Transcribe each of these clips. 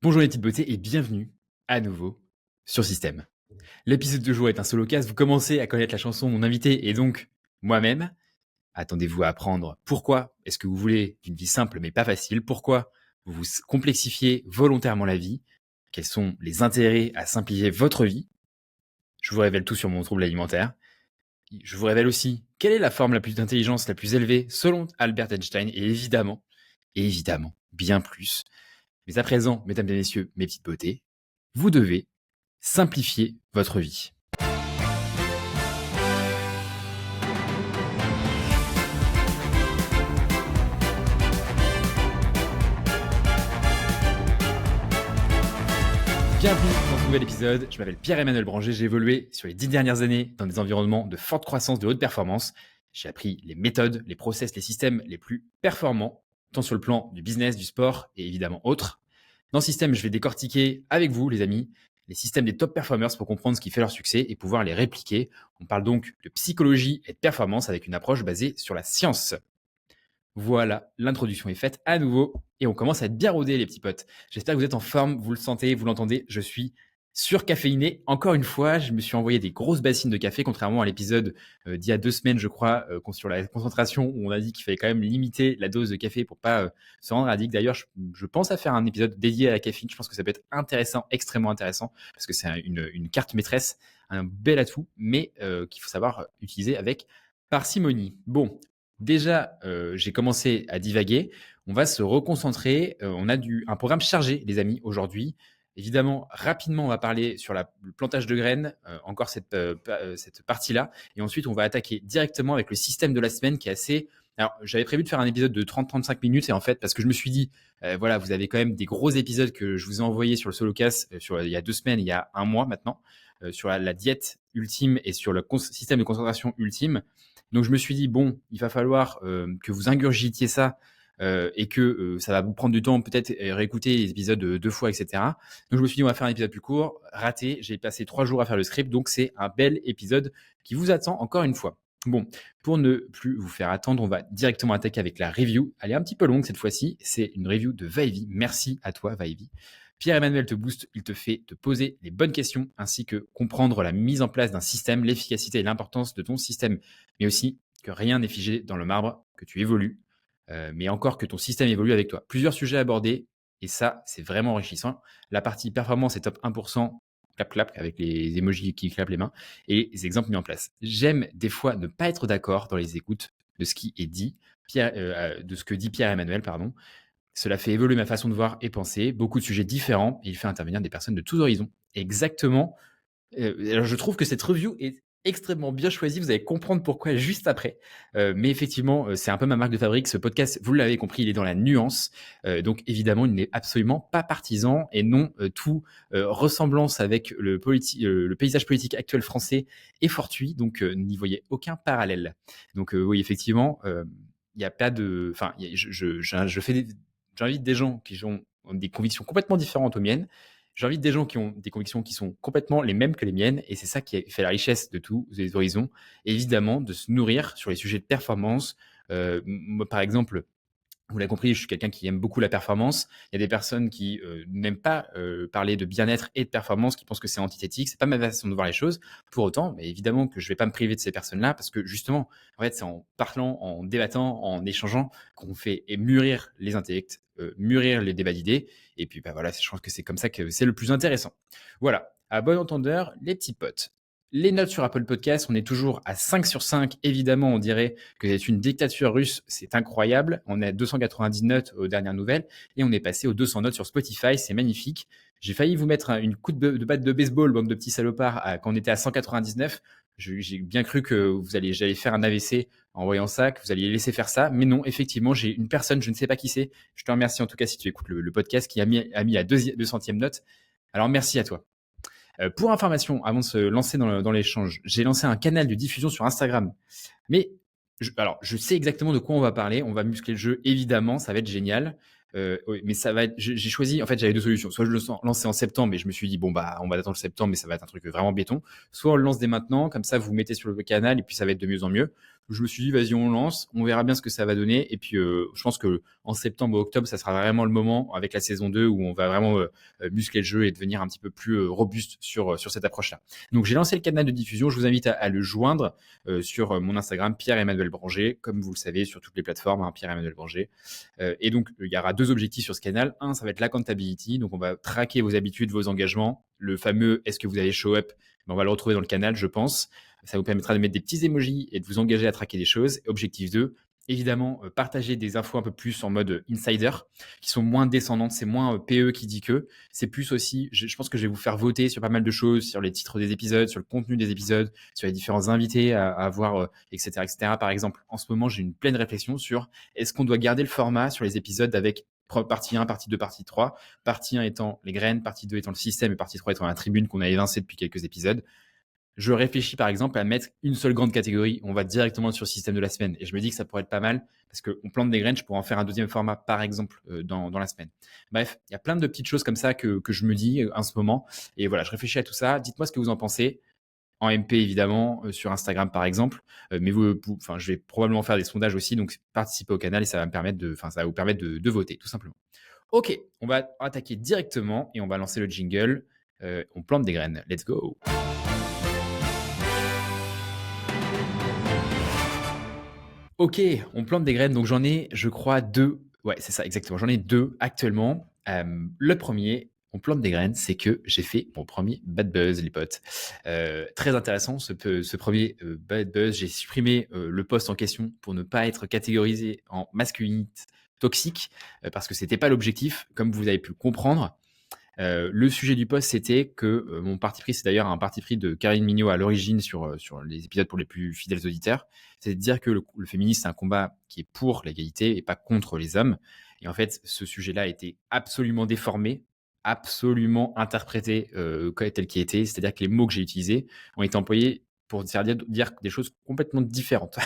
Bonjour les petites beautés et bienvenue à nouveau sur Système. L'épisode de jour est un solo cast, vous commencez à connaître la chanson Mon invité et donc moi-même. Attendez-vous à apprendre pourquoi est-ce que vous voulez une vie simple mais pas facile, pourquoi vous vous complexifiez volontairement la vie, quels sont les intérêts à simplifier votre vie. Je vous révèle tout sur mon trouble alimentaire. Je vous révèle aussi quelle est la forme la plus d'intelligence la plus élevée selon Albert Einstein et évidemment, bien plus. Mais à présent, mesdames et messieurs, mes petites beautés, vous devez simplifier votre vie. Bienvenue dans ce nouvel épisode. Je m'appelle Pierre-Emmanuel Branger. J'ai évolué sur les 10 dernières années dans des environnements de forte croissance, de haute performance. J'ai appris les méthodes, les process, les systèmes les plus performants, tant sur le plan du business, du sport et évidemment autres. Dans Système, je vais décortiquer avec vous, les amis, les systèmes des top performers pour comprendre ce qui fait leur succès et pouvoir les répliquer. On parle donc de psychologie et de performance avec une approche basée sur la science. Voilà, l'introduction est faite à nouveau et on commence à être bien rodés, les petits potes. J'espère que vous êtes en forme, vous le sentez, vous l'entendez, je suis surcaféiné. Encore une fois, je me suis envoyé des grosses bassines de café, contrairement à l'épisode d'il y a 2 semaines, je crois, sur la concentration, où on a dit qu'il fallait quand même limiter la dose de café pour pas se rendre addict. D'ailleurs, je pense à faire un épisode dédié à la caféine. Je pense que ça peut être intéressant, extrêmement intéressant, parce que c'est une carte maîtresse, un bel atout, mais qu'il faut savoir utiliser avec parcimonie. Bon, déjà, j'ai commencé à divaguer. On va se reconcentrer. On a un programme chargé, les amis, aujourd'hui. Évidemment, rapidement, on va parler sur le plantage de graines, encore cette partie-là. Et ensuite, on va attaquer directement avec le système de la semaine qui est assez... Alors, j'avais prévu de faire un épisode de 30-35 minutes et en fait, parce que je me suis dit, voilà, vous avez quand même des gros épisodes que je vous ai envoyés sur le Solocast il y a 2 semaines, il y a 1 mois maintenant, sur la diète ultime et sur le système de concentration ultime. Donc, je me suis dit, bon, il va falloir que vous ingurgitiez ça et que ça va vous prendre du temps, peut-être réécouter les épisodes 2 fois, etc. Donc, je me suis dit, on va faire un épisode plus court. Raté, j'ai passé 3 jours à faire le script, donc c'est un bel épisode qui vous attend encore une fois. Bon, pour ne plus vous faire attendre, on va directement attaquer avec la review. Elle est un petit peu longue cette fois-ci. C'est une review de Vaevi. Merci à toi, Vaevi. Pierre-Emmanuel te booste, il te fait te poser les bonnes questions ainsi que comprendre la mise en place d'un système, l'efficacité et l'importance de ton système, mais aussi que rien n'est figé dans le marbre, que tu évolues, mais encore que ton système évolue avec toi. Plusieurs sujets abordés et ça, c'est vraiment enrichissant. La partie performance est top 1%, clap clap avec les emojis qui clapent les mains et les exemples mis en place. J'aime des fois ne pas être d'accord dans les écoutes de ce qui est dit, de ce que dit Pierre-Emmanuel, pardon. Cela fait évoluer ma façon de voir et penser, beaucoup de sujets différents, et il fait intervenir des personnes de tous horizons. Exactement. Alors je trouve que cette review est extrêmement bien choisie, vous allez comprendre pourquoi juste après. Mais effectivement, c'est un peu ma marque de fabrique. Ce podcast, vous l'avez compris, il est dans la nuance. Donc évidemment, il n'est absolument pas partisan et non tout ressemblance avec le paysage politique actuel français est fortuit. Donc n'y voyez aucun parallèle. Donc oui, effectivement, il n'y a pas de... Enfin, j'invite des gens qui ont des convictions complètement différentes aux miennes. J'invite des gens qui ont des convictions qui sont complètement les mêmes que les miennes et c'est ça qui fait la richesse de tous les horizons. Et évidemment, de se nourrir sur les sujets de performance. Moi, par exemple, vous l'avez compris, je suis quelqu'un qui aime beaucoup la performance. Il y a des personnes qui n'aiment pas parler de bien-être et de performance, qui pensent que c'est antithétique. C'est pas ma façon de voir les choses. Pour autant, mais évidemment que je vais pas me priver de ces personnes-là parce que justement, en fait, c'est en parlant, en débattant, en échangeant qu'on fait mûrir les intellects, mûrir les débats d'idées. Et puis, bah voilà, je pense que c'est comme ça que c'est le plus intéressant. Voilà. À bon entendeur, les petits potes. Les notes sur Apple Podcasts, on est toujours à 5 sur 5. Évidemment, on dirait que c'est une dictature russe. C'est incroyable. On est à 290 notes aux dernières nouvelles et on est passé aux 200 notes sur Spotify. C'est magnifique. J'ai failli vous mettre une coup de batte de baseball, bande de petits salopards, quand on était à 199. J'ai bien cru que j'allais faire un AVC en voyant ça, que vous alliez laisser faire ça. Mais non, effectivement, j'ai une personne, je ne sais pas qui c'est. Je te remercie en tout cas si tu écoutes le podcast qui a mis la 200e note. Alors merci à toi. Pour information, avant de se lancer dans l'échange, j'ai lancé un canal de diffusion sur Instagram. Mais alors, je sais exactement de quoi on va parler. On va muscler le jeu, évidemment, ça va être génial. Oui, mais ça va être. J'ai choisi. En fait, j'avais 2 solutions. Soit je le lançais en septembre, mais je me suis dit bon bah on va attendre le septembre, mais ça va être un truc vraiment béton. Soit on le lance dès maintenant, comme ça vous mettez sur le canal et puis ça va être de mieux en mieux. Je me suis dit, vas-y, on lance, on verra bien ce que ça va donner. Et puis, je pense que en septembre ou octobre, ça sera vraiment le moment avec la saison 2 où on va vraiment muscler le jeu et devenir un petit peu plus robuste sur cette approche-là. Donc, j'ai lancé le canal de diffusion. Je vous invite à le joindre sur mon Instagram, Pierre-Emmanuel Branger, comme vous le savez, sur toutes les plateformes, hein, Pierre-Emmanuel Branger. Et donc, il y aura 2 objectifs sur ce canal. Un, ça va être l'accountability. Donc, on va traquer vos habitudes, vos engagements. Le fameux est-ce que vous allez show up, on va le retrouver dans le canal, je pense. Ça vous permettra de mettre des petits emojis et de vous engager à traquer des choses. Objectif 2, évidemment, partager des infos un peu plus en mode insider, qui sont moins descendantes. C'est moins PE qui dit que. C'est plus aussi, je pense que je vais vous faire voter sur pas mal de choses, sur les titres des épisodes, sur le contenu des épisodes, sur les différents invités à avoir, etc., etc. Par exemple, en ce moment, j'ai une pleine réflexion sur est-ce qu'on doit garder le format sur les épisodes avec partie 1, partie 2, partie 3. Partie 1 étant les graines, partie 2 étant le système et partie 3 étant la tribune qu'on a évincée depuis quelques épisodes. Je réfléchis par exemple à mettre une seule grande catégorie. On va directement sur le système de la semaine. Et je me dis que ça pourrait être pas mal parce qu'on plante des graines. Je pourrais en faire un deuxième format, par exemple, dans la semaine. Bref, il y a plein de petites choses comme ça que je me dis en ce moment. Et voilà, je réfléchis à tout ça. Dites-moi ce que vous en pensez. En MP, évidemment, sur Instagram, par exemple. Mais je vais probablement faire des sondages aussi. Donc, participez au canal et ça va vous permettre de voter, tout simplement. Ok, on va attaquer directement et on va lancer le jingle. On plante des graines. Let's go. Ok, on plante des graines. Donc j'en ai, je crois, 2. Ouais, c'est ça, exactement. J'en ai 2 actuellement. Le premier, on plante des graines, c'est que j'ai fait mon premier bad buzz, les potes. Très intéressant, ce premier bad buzz. J'ai supprimé le post en question pour ne pas être catégorisé en masculinité toxique, parce que c'était pas l'objectif, comme vous avez pu le comprendre. Le sujet du post, c'était que mon parti pris, c'est d'ailleurs un parti pris de Karine Mignot à l'origine sur les épisodes pour les plus fidèles auditeurs, c'est de dire que le féminisme, c'est un combat qui est pour l'égalité et pas contre les hommes. Et en fait, ce sujet-là a été absolument déformé, absolument interprété tel qu'il était. C'est-à-dire que les mots que j'ai utilisés ont été employés pour dire des choses complètement différentes.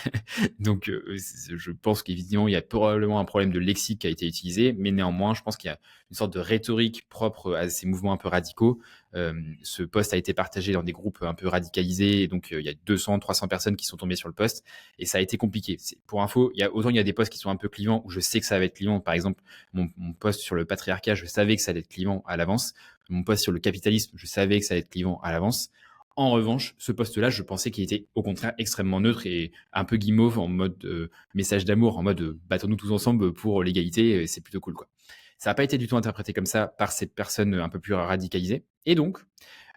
Donc, je pense qu'évidemment, il y a probablement un problème de lexique qui a été utilisé, mais néanmoins, je pense qu'il y a une sorte de rhétorique propre à ces mouvements un peu radicaux. Ce post a été partagé dans des groupes un peu radicalisés, et donc il y a 200, 300 personnes qui sont tombées sur le post, et ça a été compliqué. Pour info, autant il y a des posts qui sont un peu clivants, où je sais que ça va être clivant. Par exemple, mon post sur le patriarcat, je savais que ça allait être clivant à l'avance. Mon post sur le capitalisme, je savais que ça allait être clivant à l'avance. En revanche, ce poste-là, je pensais qu'il était au contraire extrêmement neutre et un peu guimauve en mode message d'amour, en mode battons-nous tous ensemble pour l'égalité, c'est plutôt cool, quoi. Ça n'a pas été du tout interprété comme ça par ces personnes un peu plus radicalisées. Et donc,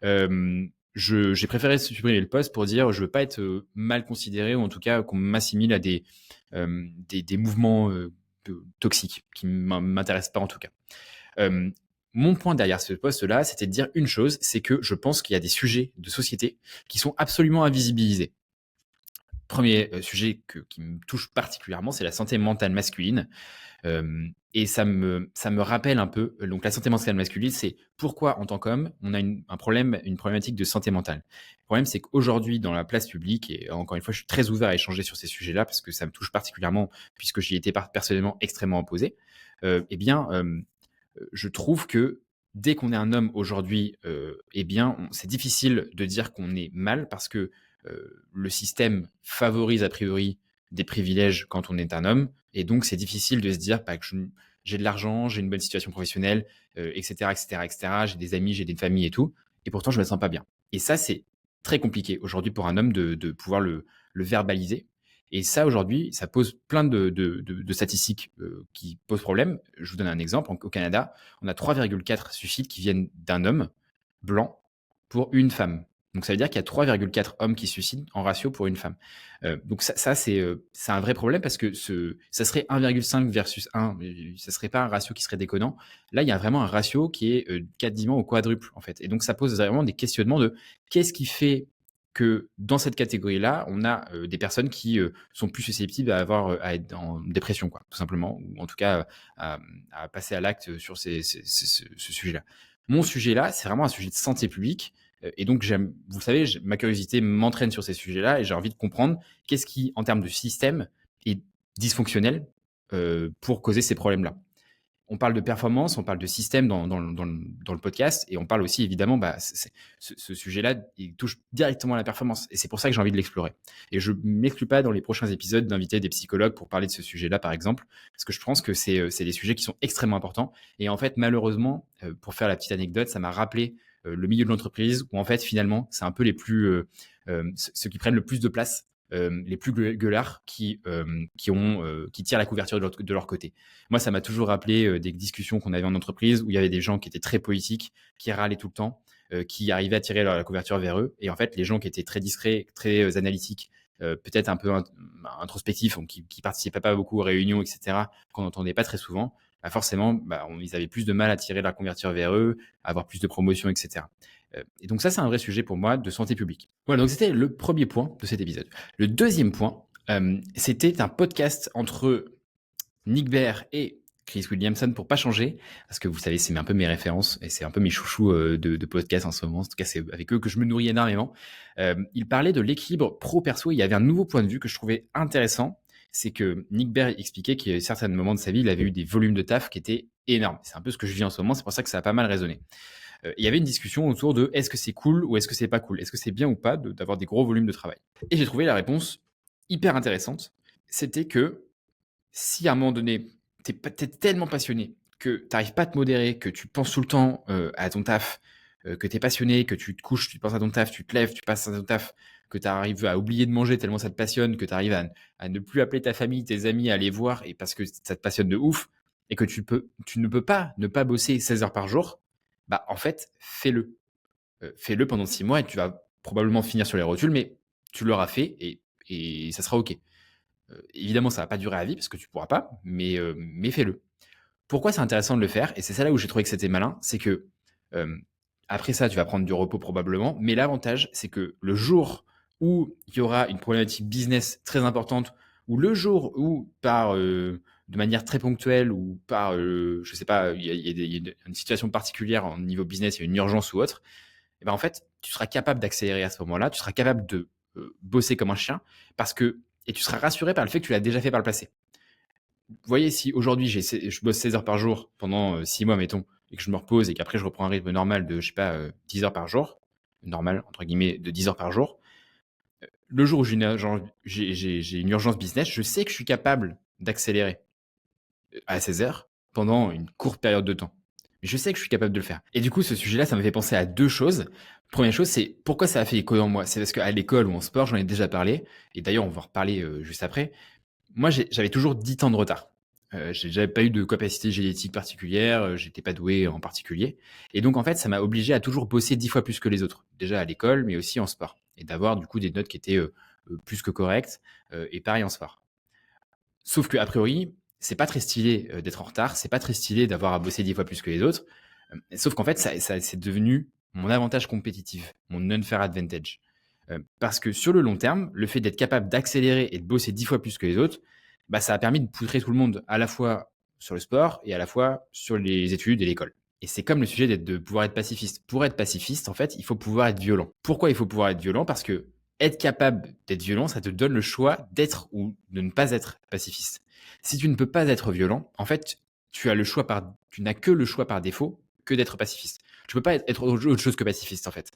j'ai préféré supprimer le post pour dire je veux pas être mal considéré, ou en tout cas qu'on m'assimile à des mouvements toxiques qui ne m'intéressent pas en tout cas. Mon point derrière ce post-là, c'était de dire une chose, c'est que je pense qu'il y a des sujets de société qui sont absolument invisibilisés. Premier sujet qui me touche particulièrement, c'est la santé mentale masculine. Et ça me rappelle un peu, donc la santé mentale masculine, c'est pourquoi en tant qu'homme, on a une problématique de santé mentale. Le problème, c'est qu'aujourd'hui, dans la place publique, et encore une fois, je suis très ouvert à échanger sur ces sujets-là parce que ça me touche particulièrement, puisque j'y étais personnellement extrêmement opposé. Je trouve que dès qu'on est un homme aujourd'hui, c'est difficile de dire qu'on est mal parce que le système favorise a priori des privilèges quand on est un homme, et donc c'est difficile de se dire que j'ai de l'argent, j'ai une bonne situation professionnelle, etc., etc., etc. J'ai des amis, j'ai des familles et tout, et pourtant je me sens pas bien. Et ça, c'est très compliqué aujourd'hui pour un homme de pouvoir le verbaliser. Et ça, aujourd'hui, ça pose plein de statistiques qui posent problème. Je vous donne un exemple. Au Canada, on a 3,4 suicides qui viennent d'un homme blanc pour une femme. Donc, ça veut dire qu'il y a 3,4 hommes qui se suicident en ratio pour une femme. Donc, ça c'est un vrai problème parce que ça serait 1,5 versus 1. Ça ne serait pas un ratio qui serait déconnant. Là, il y a vraiment un ratio qui est quasiment au quadruple, en fait. Et donc, ça pose vraiment des questionnements de qu'est-ce qui fait que dans cette catégorie-là, on a des personnes qui sont plus susceptibles à être en dépression, quoi, tout simplement, ou en tout cas à passer à l'acte sur ce sujet-là. Mon sujet-là, c'est vraiment un sujet de santé publique, et donc vous le savez, ma curiosité m'entraîne sur ces sujets-là, et j'ai envie de comprendre qu'est-ce qui, en termes de système, est dysfonctionnel pour causer ces problèmes-là. on parle de performance, on parle de système dans le podcast et on parle aussi évidemment, ce sujet-là, il touche directement à la performance et c'est pour ça que j'ai envie de l'explorer. Et je ne m'exclus pas dans les prochains épisodes d'inviter des psychologues pour parler de ce sujet-là, par exemple, parce que je pense que c'est des sujets qui sont extrêmement importants. Et en fait, malheureusement, pour faire la petite anecdote, ça m'a rappelé le milieu de l'entreprise où en fait, finalement, c'est un peu les plus, ceux qui prennent le plus de place, les plus gueulards qui tirent la couverture de leur côté. Moi, ça m'a toujours rappelé des discussions qu'on avait en entreprise où il y avait des gens qui étaient très politiques, qui râlaient tout le temps, qui arrivaient à tirer la couverture vers eux. Et en fait, les gens qui étaient très discrets, très analytiques, peut-être un peu introspectifs, donc qui participaient pas beaucoup aux réunions, etc., qu'on n'entendait pas très souvent, forcément, ils avaient plus de mal à tirer la couverture vers eux, à avoir plus de promotion, etc. Et donc ça, c'est un vrai sujet pour moi de santé publique. Voilà, donc c'était le premier point de cet épisode. Le deuxième point, c'était un podcast entre Nick Baer et Chris Williamson pour pas changer, parce que vous savez, c'est un peu mes références et c'est un peu mes chouchous de podcast en ce moment. En tout cas, c'est avec eux que je me nourris énormément. Il parlait de l'équilibre pro-perso. Il y avait un nouveau point de vue que je trouvais intéressant. C'est que Nick Baer expliquait qu'à certains moments de sa vie, il avait eu des volumes de taf qui étaient énormes. C'est un peu ce que je vis en ce moment. C'est pour ça que ça a pas mal résonné. Il y avait une discussion autour de est-ce que c'est cool ou est-ce que c'est pas cool? Est-ce que c'est bien ou pas d'avoir des gros volumes de travail? Et j'ai trouvé la réponse hyper intéressante. C'était que si à un moment donné, t'es tellement passionné que tu n'arrives pas à te modérer, que tu penses tout le temps à ton taf, que tu es passionné, que tu te couches, tu penses à ton taf, tu te lèves, tu passes à ton taf, que tu arrives à oublier de manger tellement ça te passionne, que tu arrives à ne plus appeler ta famille, tes amis, à les voir et parce que ça te passionne de ouf et que tu ne peux pas ne pas bosser 16 heures par jour, en fait, fais-le. Fais-le pendant 6 mois et tu vas probablement finir sur les rotules, mais tu l'auras fait et ça sera OK. Évidemment, ça va pas durer à vie parce que tu pourras pas, mais fais-le. Pourquoi c'est intéressant de le faire? Et c'est ça là où j'ai trouvé que c'était malin, c'est que après ça, tu vas prendre du repos probablement, mais l'avantage, c'est que le jour où il y aura une problématique business très importante, ou le jour où de manière très ponctuelle ou par, je sais pas, il y a une situation particulière en niveau business, il y a une urgence ou autre, et ben en fait, tu seras capable d'accélérer à ce moment-là, tu seras capable de bosser comme un chien, et tu seras rassuré par le fait que tu l'as déjà fait par le passé. Vous voyez, si aujourd'hui je bosse 16 heures par jour pendant 6 mois, mettons, et que je me repose et qu'après je reprends un rythme normal de, je sais pas, 10 heures par jour, normal, entre guillemets, de 10 heures par jour, le jour où j'ai une urgence business, je sais que je suis capable d'accélérer à 16 heures pendant une courte période de temps. Je sais que je suis capable de le faire. Et du coup, ce sujet-là, ça m'a fait penser à deux choses. Première chose, c'est pourquoi ça a fait écho en moi. C'est parce qu'à l'école ou en sport, j'en ai déjà parlé. Et d'ailleurs, on va en reparler juste après. Moi, j'avais toujours 10 temps de retard. J'avais pas eu de capacité génétique particulière, j'étais pas doué en particulier. Et donc, en fait, ça m'a obligé à toujours bosser 10 fois plus que les autres. Déjà à l'école, mais aussi en sport. Et d'avoir du coup des notes qui étaient plus que correctes. Et pareil en sport. Sauf que a priori, c'est pas très stylé d'être en retard, c'est pas très stylé d'avoir à bosser 10 fois plus que les autres. Sauf qu'en fait, c'est devenu mon avantage compétitif, mon unfair advantage. Parce que sur le long terme, le fait d'être capable d'accélérer et de bosser 10 fois plus que les autres, ça a permis de poutrer tout le monde à la fois sur le sport et à la fois sur les études et l'école. Et c'est comme le sujet de pouvoir être pacifiste. Pour être pacifiste, en fait, il faut pouvoir être violent. Pourquoi il faut pouvoir être violent? Parce que être capable d'être violent, ça te donne le choix d'être ou de ne pas être pacifiste. Si tu ne peux pas être violent, en fait, tu n'as que le choix par défaut que d'être pacifiste. Tu peux pas être autre chose que pacifiste, en fait.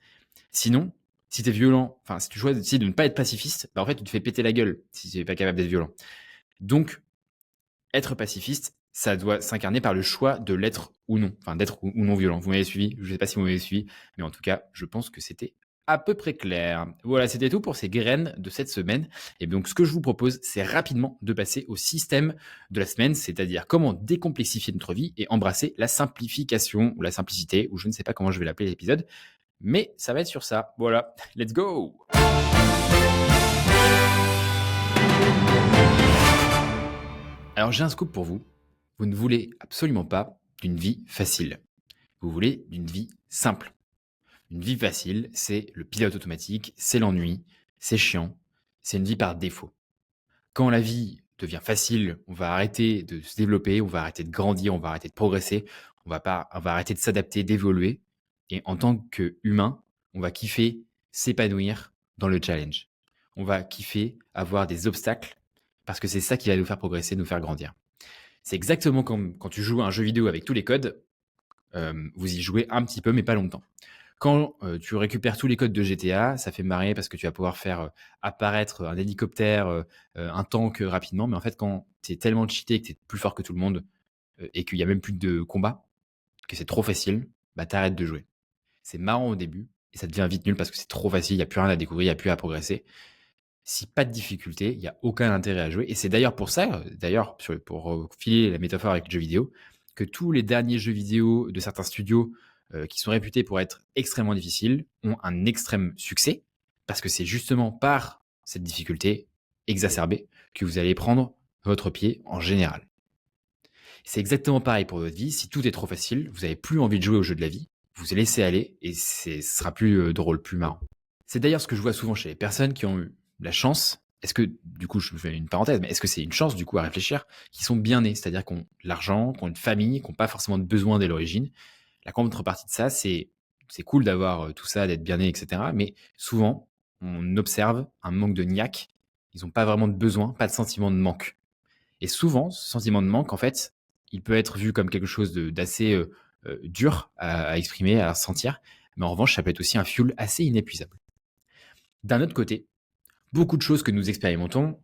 Sinon, si tu es violent, enfin, si tu choisis de ne pas être pacifiste, en fait, tu te fais péter la gueule si tu n'es pas capable d'être violent. Donc, être pacifiste, ça doit s'incarner par le choix de l'être ou non, enfin, d'être ou non violent. Vous m'avez suivi? Je ne sais pas si vous m'avez suivi, mais en tout cas, je pense que c'était à peu près clair. Voilà, c'était tout pour ces graines de cette semaine. Et donc, ce que je vous propose, c'est rapidement de passer au système de la semaine, c'est-à-dire comment décomplexifier notre vie et embrasser la simplification ou la simplicité, ou je ne sais pas comment je vais l'appeler l'épisode, mais ça va être sur ça. Voilà, let's go! Alors j'ai un scoop pour vous. Vous ne voulez absolument pas d'une vie facile. Vous voulez d'une vie simple. Une vie facile, c'est le pilote automatique, c'est l'ennui, c'est chiant, c'est une vie par défaut. Quand la vie devient facile, on va arrêter de se développer, on va arrêter de grandir, on va arrêter de progresser, on va arrêter de s'adapter, d'évoluer. Et en tant qu'humain, on va kiffer s'épanouir dans le challenge. On va kiffer avoir des obstacles parce que c'est ça qui va nous faire progresser, nous faire grandir. C'est exactement comme quand tu joues à un jeu vidéo avec tous les codes, vous y jouez un petit peu, mais pas longtemps. Quand tu récupères tous les codes de GTA, ça fait marrer parce que tu vas pouvoir faire apparaître un hélicoptère, un tank rapidement. Mais en fait, quand tu es tellement cheaté que tu es plus fort que tout le monde et qu'il n'y a même plus de combat, que c'est trop facile, bah t'arrêtes de jouer. C'est marrant au début et ça devient vite nul parce que c'est trop facile, il n'y a plus rien à découvrir, il n'y a plus à progresser. Si pas de difficulté, il n'y a aucun intérêt à jouer. Et c'est d'ailleurs pour ça, pour filer la métaphore avec le jeu vidéo, que tous les derniers jeux vidéo de certains studios qui sont réputés pour être extrêmement difficiles ont un extrême succès, parce que c'est justement par cette difficulté exacerbée que vous allez prendre votre pied en général. C'est exactement pareil pour votre vie. Si tout est trop facile, vous n'avez plus envie de jouer au jeu de la vie, vous laissez aller et ce sera plus drôle, plus marrant. C'est d'ailleurs ce que je vois souvent chez les personnes qui ont eu la chance. Est-ce que, du coup, je fais une parenthèse, mais est-ce que c'est une chance, du coup, à réfléchir, qui sont bien nés, c'est-à-dire qui ont de l'argent, qui ont une famille, qui n'ont pas forcément de besoin dès l'origine. La contrepartie de ça, c'est cool d'avoir tout ça, d'être bien né, etc. Mais souvent, on observe un manque de niaque. Ils n'ont pas vraiment de besoin, pas de sentiment de manque. Et souvent, ce sentiment de manque, en fait, il peut être vu comme quelque chose d'assez dur à exprimer, à ressentir. Mais en revanche, ça peut être aussi un fuel assez inépuisable. D'un autre côté, beaucoup de choses que nous expérimentons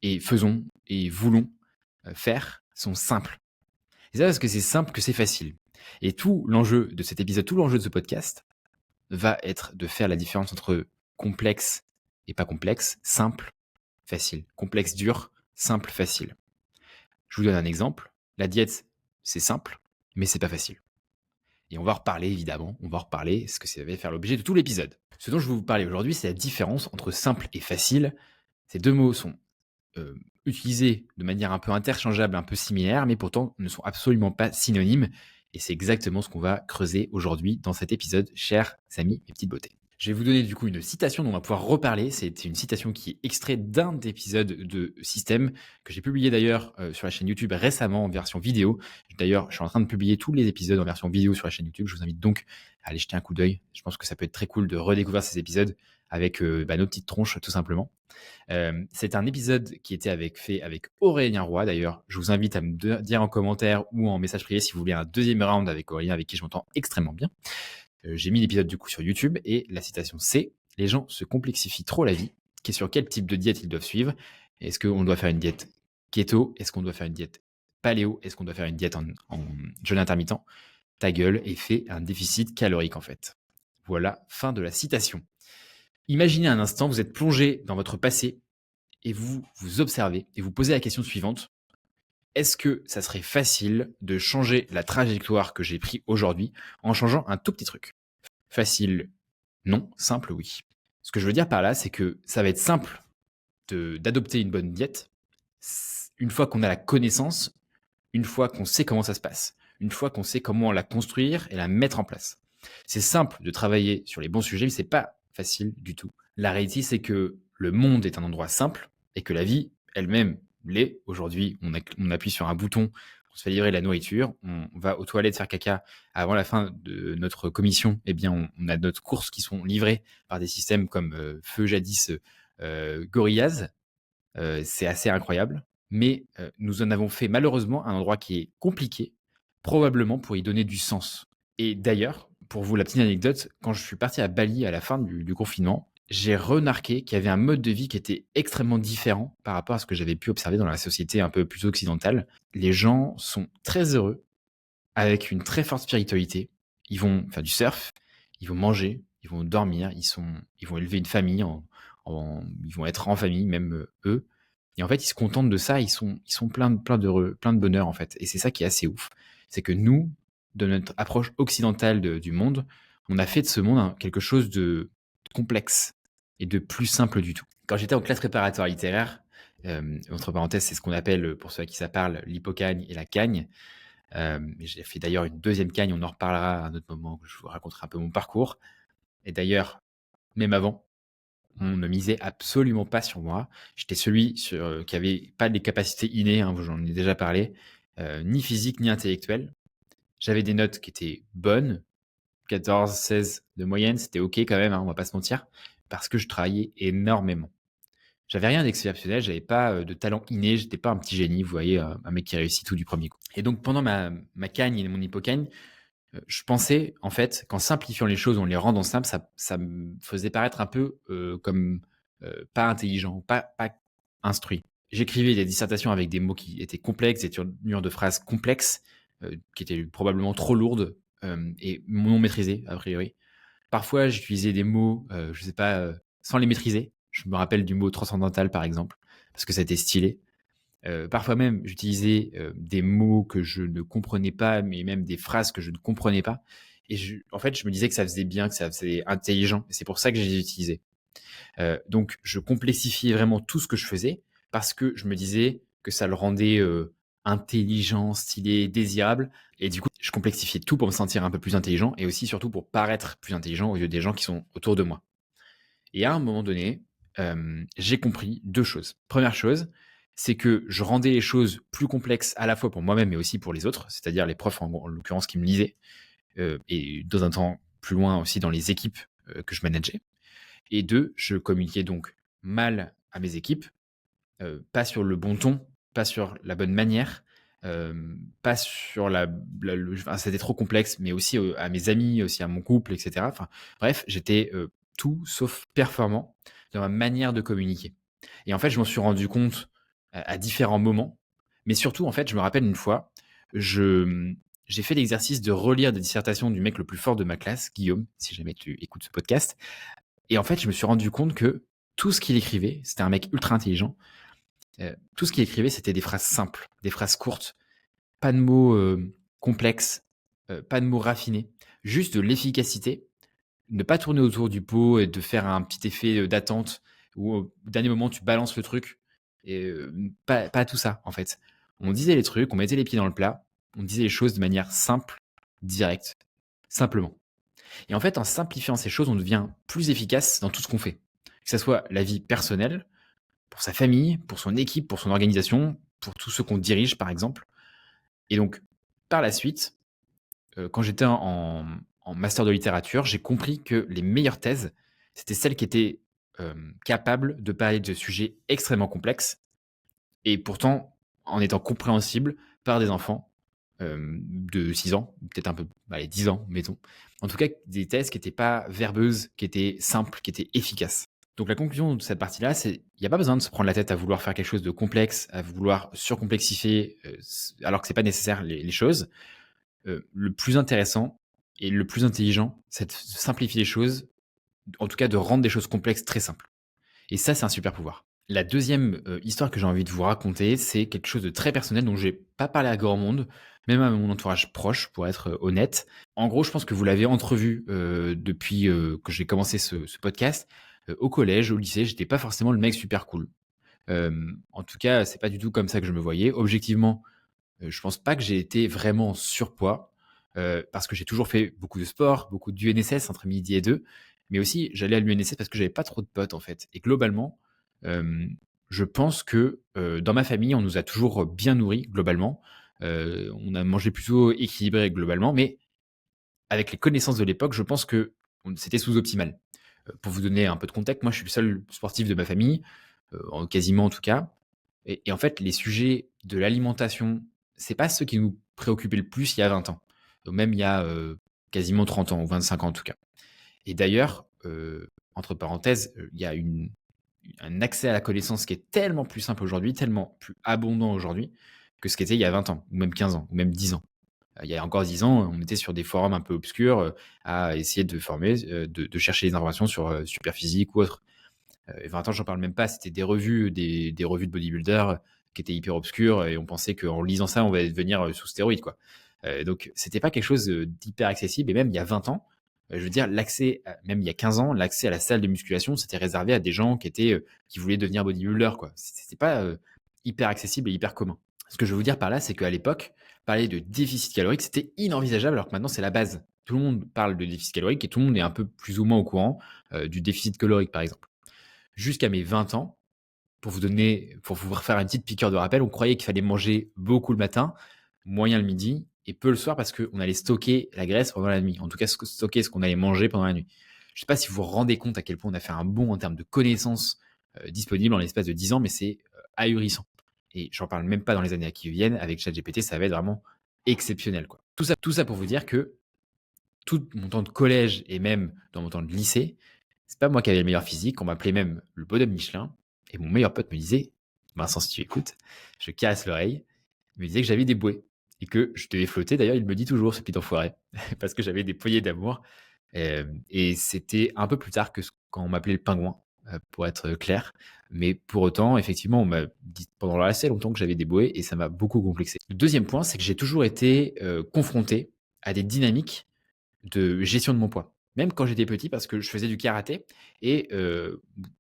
et faisons et voulons faire sont simples. Et c'est parce que c'est simple que c'est facile. Et tout l'enjeu de cet épisode, tout l'enjeu de ce podcast va être de faire la différence entre complexe et pas complexe, simple, facile. Complexe, dur, simple, facile. Je vous donne un exemple. La diète, c'est simple, mais c'est pas facile. Et on va en reparler, évidemment. On va en reparler, ce que ça va faire l'objet de tout l'épisode. Ce dont je vais vous parler aujourd'hui, c'est la différence entre simple et facile. Ces deux mots sont utilisés de manière un peu interchangeable, un peu similaire, mais pourtant ne sont absolument pas synonymes. Et c'est exactement ce qu'on va creuser aujourd'hui dans cet épisode, chers amis et petites beautés. Je vais vous donner du coup une citation dont on va pouvoir reparler. C'est une citation qui est extraite d'un épisode de Système que j'ai publié d'ailleurs sur la chaîne YouTube récemment en version vidéo. D'ailleurs, je suis en train de publier tous les épisodes en version vidéo sur la chaîne YouTube. Je vous invite donc à aller jeter un coup d'œil. Je pense que ça peut être très cool de redécouvrir ces épisodes avec nos petites tronches tout simplement. C'est un épisode qui était fait avec Aurélien Roy. D'ailleurs, je vous invite à me dire en commentaire ou en message privé si vous voulez un deuxième round avec Aurélien, avec qui je m'entends extrêmement bien. J'ai mis l'épisode du coup sur YouTube et la citation c'est « Les gens se complexifient trop la vie, qui est sur quel type de diète ils doivent suivre. Est-ce qu'on doit faire une diète keto? Est-ce qu'on doit faire une diète paléo? Est-ce qu'on doit faire une diète en jeûne intermittent? Ta gueule et fais un déficit calorique en fait. » Voilà, fin de la citation. Imaginez un instant, vous êtes plongé dans votre passé et vous vous observez et vous posez la question suivante. Est-ce que ça serait facile de changer la trajectoire que j'ai prise aujourd'hui en changeant un tout petit truc? Facile, non. Simple, oui. Ce que je veux dire par là, c'est que ça va être simple d'adopter une bonne diète une fois qu'on a la connaissance, une fois qu'on sait comment ça se passe, une fois qu'on sait comment la construire et la mettre en place. C'est simple de travailler sur les bons sujets, mais c'est pas facile du tout. La réalité, c'est que le monde est un endroit simple et que la vie elle-même l'est. Aujourd'hui, on appuie sur un bouton, on se fait livrer de la nourriture, on va aux toilettes faire caca avant la fin de notre commission. Eh bien, on a notre courses qui sont livrées par des systèmes comme Feu jadis, Gorillaz. C'est assez incroyable. Mais nous en avons fait malheureusement un endroit qui est compliqué, probablement pour y donner du sens. Et d'ailleurs, pour vous la petite anecdote, quand je suis parti à Bali à la fin du confinement, j'ai remarqué qu'il y avait un mode de vie qui était extrêmement différent par rapport à ce que j'avais pu observer dans la société un peu plus occidentale. Les gens sont très heureux, avec une très forte spiritualité. Ils vont faire du surf, ils vont manger, ils vont dormir, ils vont élever une famille, ils vont être en famille, même eux. Et en fait, ils se contentent de ça, ils sont plein d'heureux, plein de bonheur en fait. Et c'est ça qui est assez ouf. C'est que nous, de notre approche occidentale du monde, on a fait de ce monde quelque chose de complexe et de plus simple du tout. Quand j'étais en classe préparatoire littéraire, entre parenthèses, c'est ce qu'on appelle, pour ceux à qui ça parle, l'hypocagne et la cagne. J'ai fait d'ailleurs une deuxième cagne, on en reparlera à un autre moment, je vous raconterai un peu mon parcours. Et d'ailleurs, même avant, on ne misait absolument pas sur moi. J'étais celui qui avait pas des capacités innées, hein, j'en ai déjà parlé, ni physique ni intellectuelle. J'avais des notes qui étaient bonnes, 14, 16 de moyenne, c'était ok quand même, hein, on va pas se mentir, parce que je travaillais énormément. J'avais rien d'exceptionnel, j'avais pas, de talent inné, j'étais pas un petit génie, vous voyez, un mec qui réussit tout du premier coup. Et donc pendant ma cagne et mon hypocagne, je pensais en fait qu'en simplifiant les choses, en les rendant simples, ça me faisait paraître un peu, comme, pas intelligent, pas instruit. J'écrivais des dissertations avec des mots qui étaient complexes, des tournures de phrases complexes, qui étaient probablement trop lourdes, et non maîtrisées a priori. Parfois, j'utilisais des mots, je sais pas, sans les maîtriser. Je me rappelle du mot transcendantal, par exemple, parce que c'était stylé. Parfois même, j'utilisais, des mots que je ne comprenais pas, mais même des phrases que je ne comprenais pas. Et en fait, je me disais que ça faisait bien, que ça faisait intelligent. Et c'est pour ça que je les utilisais. Donc, je complexifiais vraiment tout ce que je faisais parce que je me disais que ça le rendait intelligent, stylé, désirable. Et du coup, je complexifiais tout pour me sentir un peu plus intelligent et aussi surtout pour paraître plus intelligent aux yeux des gens qui sont autour de moi. Et à un moment donné, j'ai compris deux choses. Première chose, c'est que je rendais les choses plus complexes à la fois pour moi-même mais aussi pour les autres, c'est-à-dire les profs en l'occurrence qui me lisaient, et dans un temps plus loin aussi dans les équipes que je manageais. Et deux, je communiquais donc mal à mes équipes, pas sur le bon ton, pas sur la bonne manière, pas sur enfin, c'était trop complexe, mais aussi à mes amis, aussi à mon couple, etc. Enfin, bref, j'étais tout sauf performant dans ma manière de communiquer. Et en fait, je m'en suis rendu compte à différents moments, mais surtout, en fait, je me rappelle une fois, je, j'ai fait l'exercice de relire des dissertations du mec le plus fort de ma classe, Guillaume, si jamais tu écoutes ce podcast. Et en fait, je me suis rendu compte que tout ce qu'il écrivait, c'était un mec ultra intelligent. Tout ce qu'il écrivait, c'était des phrases simples, des phrases courtes, pas de mots complexes, pas de mots raffinés, juste de l'efficacité, ne pas tourner autour du pot et de faire un petit effet d'attente où au dernier moment tu balances le truc. Et pas tout ça, en fait. On disait les trucs, on mettait les pieds dans le plat, on disait les choses de manière simple, directe, simplement. Et en fait, en simplifiant ces choses, on devient plus efficace dans tout ce qu'on fait. Que ce soit la vie personnelle, pour sa famille, pour son équipe, pour son organisation, pour tous ceux qu'on dirige, par exemple. Et donc, par la suite, quand j'étais en master de littérature, j'ai compris que les meilleures thèses, c'était celles qui étaient capables de parler de sujets extrêmement complexes et pourtant en étant compréhensibles par des enfants de 6 ans, peut-être un peu, allez, 10 ans, mettons. En tout cas, des thèses qui n'étaient pas verbeuses, qui étaient simples, qui étaient efficaces. Donc la conclusion de cette partie-là, c'est il n'y a pas besoin de se prendre la tête à vouloir faire quelque chose de complexe, à vouloir surcomplexifier, alors que c'est pas nécessaire les choses. Le plus intéressant et le plus intelligent, c'est de simplifier les choses, en tout cas de rendre des choses complexes très simples. Et ça, c'est un super pouvoir. La deuxième histoire que j'ai envie de vous raconter, c'est quelque chose de très personnel dont j'ai pas parlé à grand monde, même à mon entourage proche, pour être honnête. En gros, je pense que vous l'avez entrevu depuis que j'ai commencé ce podcast. Au collège, au lycée, j'étais pas forcément le mec super cool. En tout cas, c'est pas du tout comme ça que je me voyais. Objectivement, je pense pas que j'ai été vraiment en surpoids, parce que j'ai toujours fait beaucoup de sport, beaucoup d'UNSS entre midi et deux, mais aussi j'allais à l'UNSS parce que j'avais pas trop de potes en fait. Et globalement, je pense que dans ma famille, on nous a toujours bien nourris globalement. On a mangé plutôt équilibré globalement, mais avec les connaissances de l'époque, je pense que c'était sous-optimal. Pour vous donner un peu de contexte, moi je suis le seul sportif de ma famille, quasiment en tout cas. Et en fait, les sujets de l'alimentation, c'est pas ceux qui nous préoccupaient le plus il y a 20 ans. Même il y a quasiment 30 ans, ou 25 ans en tout cas. Et d'ailleurs, entre parenthèses, il y a un accès à la connaissance qui est tellement plus simple aujourd'hui, tellement plus abondant aujourd'hui, que ce qu'était il y a 20 ans, ou même 15 ans, ou même 10 ans. Il y a encore 10 ans, on était sur des forums un peu obscurs à essayer de former, de chercher des informations sur Superphysique ou autre. 20 ans, j'en parle même pas, c'était des revues de bodybuilder qui étaient hyper obscures et on pensait qu'en lisant ça, on va devenir sous stéroïdes, quoi. Donc, c'était pas quelque chose d'hyper accessible. Et même il y a 20 ans, je veux dire, même il y a 15 ans, l'accès à la salle de musculation, c'était réservé à des gens qui voulaient devenir bodybuilder, quoi. C'était pas hyper accessible et hyper commun. Ce que je veux vous dire par là, c'est qu'à l'époque, parler de déficit calorique, c'était inenvisageable, alors que maintenant, c'est la base. Tout le monde parle de déficit calorique et tout le monde est un peu plus ou moins au courant du déficit calorique, par exemple. Jusqu'à mes 20 ans, pour vous faire une petite piqûre de rappel, on croyait qu'il fallait manger beaucoup le matin, moyen le midi et peu le soir parce qu'on allait stocker la graisse pendant la nuit. En tout cas, stocker ce qu'on allait manger pendant la nuit. Je ne sais pas si vous vous rendez compte à quel point on a fait un bond en termes de connaissances disponibles en l'espace de 10 ans, mais c'est ahurissant. Et j'en parle même pas dans les années qui viennent. Avec ChatGPT, ça va être vraiment exceptionnel, quoi. Tout ça pour vous dire que tout mon temps de collège et même dans mon temps de lycée, c'est pas moi qui avais le meilleur physique. On m'appelait même le bonhomme Michelin. Et mon meilleur pote me disait, Vincent, si tu écoutes, je casse l'oreille. Il me disait que j'avais des bouées et que je devais flotter. D'ailleurs, il me le dit toujours, ce petit enfoiré, parce que j'avais des poignées d'amour. Et c'était un peu plus tard que quand on m'appelait le pingouin, pour être clair. Mais pour autant, effectivement, on m'a dit pendant assez longtemps que j'avais des bouées et ça m'a beaucoup complexé. Le deuxième point, c'est que j'ai toujours été confronté à des dynamiques de gestion de mon poids. Même quand j'étais petit, parce que je faisais du karaté. Et je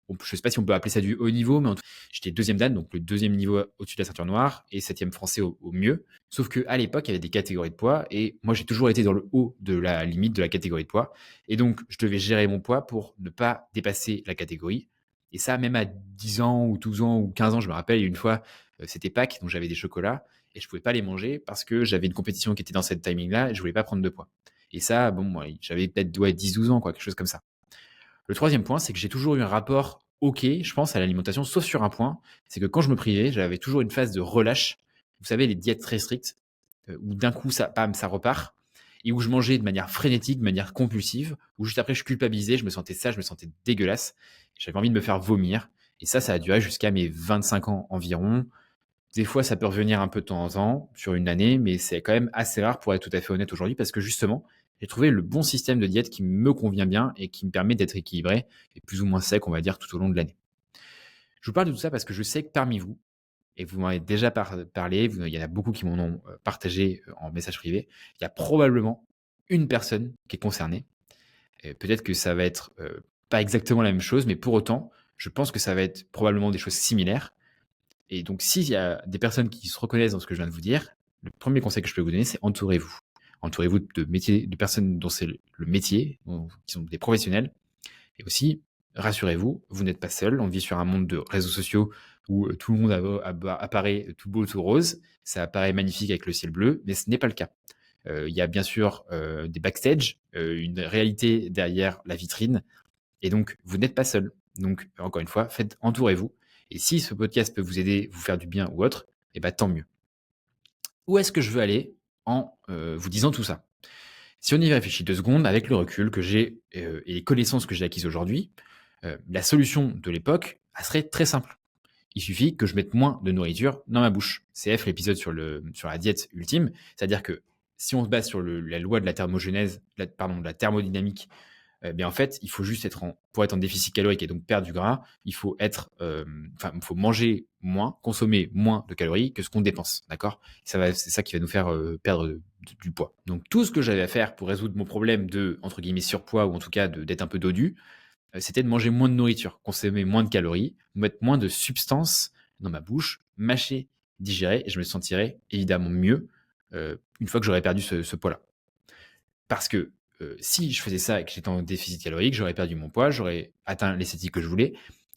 ne sais pas si on peut appeler ça du haut niveau, mais j'étais deuxième dan, donc le deuxième niveau au-dessus de la ceinture noire, et septième français au mieux. Sauf qu'à l'époque, il y avait des catégories de poids, et moi, j'ai toujours été dans le haut de la limite de la catégorie de poids. Et donc, je devais gérer mon poids pour ne pas dépasser la catégorie. Et ça, même à 10 ans, ou 12 ans, ou 15 ans, je me rappelle, une fois, c'était Pâques, donc j'avais des chocolats, et je ne pouvais pas les manger parce que j'avais une compétition qui était dans cette timing-là, et je ne voulais pas prendre de poids. Et ça, bon, moi, j'avais peut-être 10-12 ans, quoi, quelque chose comme ça. Le troisième point, c'est que j'ai toujours eu un rapport OK, je pense, à l'alimentation, sauf sur un point, c'est que quand je me privais, j'avais toujours une phase de relâche. Vous savez, les diètes très strictes, où d'un coup, ça, bam, ça repart, et où je mangeais de manière frénétique, de manière compulsive, où juste après, je culpabilisais, je me sentais sale, je me sentais dégueulasse, j'avais envie de me faire vomir. Et ça a duré jusqu'à mes 25 ans environ. Des fois, ça peut revenir un peu de temps en temps sur une année, mais c'est quand même assez rare pour être tout à fait honnête aujourd'hui parce que justement, j'ai trouvé le bon système de diète qui me convient bien et qui me permet d'être équilibré et plus ou moins sec, on va dire, tout au long de l'année. Je vous parle de tout ça parce que je sais que parmi vous, et vous m'en avez déjà parlé, il y en a beaucoup qui m'en ont partagé en message privé, il y a probablement une personne qui est concernée. Et peut-être que ça va être pas exactement la même chose, mais pour autant, je pense que ça va être probablement des choses similaires. Et donc, s'il y a des personnes qui se reconnaissent dans ce que je viens de vous dire, le premier conseil que je peux vous donner, c'est entourez-vous. Entourez-vous de personnes dont c'est le métier, qui sont des professionnels. Et aussi, rassurez-vous, vous n'êtes pas seul. On vit sur un monde de réseaux sociaux où tout le monde apparaît tout beau, tout rose. Ça apparaît magnifique avec le ciel bleu, mais ce n'est pas le cas. Il y a bien sûr des backstage, une réalité derrière la vitrine. Et donc, vous n'êtes pas seul. Donc, encore une fois, entourez-vous. Et si ce podcast peut vous aider, vous faire du bien ou autre, eh ben, tant mieux. Où est-ce que je veux aller en vous disant tout ça? Si on y réfléchit 2 secondes, avec le recul que j'ai et les connaissances que j'ai acquises aujourd'hui, la solution de l'époque, elle serait très simple. Il suffit que je mette moins de nourriture dans ma bouche. CF, l'épisode sur la diète ultime, c'est-à-dire que si on se base sur la loi de la thermogénèse, de la thermodynamique, bien en fait, il faut juste pour être en déficit calorique et donc perdre du gras, il faut il faut manger moins, consommer moins de calories que ce qu'on dépense, d'accord? C'est ça qui va nous faire perdre du poids. Donc tout ce que j'avais à faire pour résoudre mon problème de entre guillemets surpoids ou en tout cas d'être un peu dodu, c'était de manger moins de nourriture, consommer moins de calories, mettre moins de substances dans ma bouche, mâcher, digérer, et je me sentirais évidemment mieux une fois que j'aurais perdu ce poids-là. Parce que si je faisais ça et que j'étais en déficit calorique, j'aurais perdu mon poids, j'aurais atteint l'esthétique que je voulais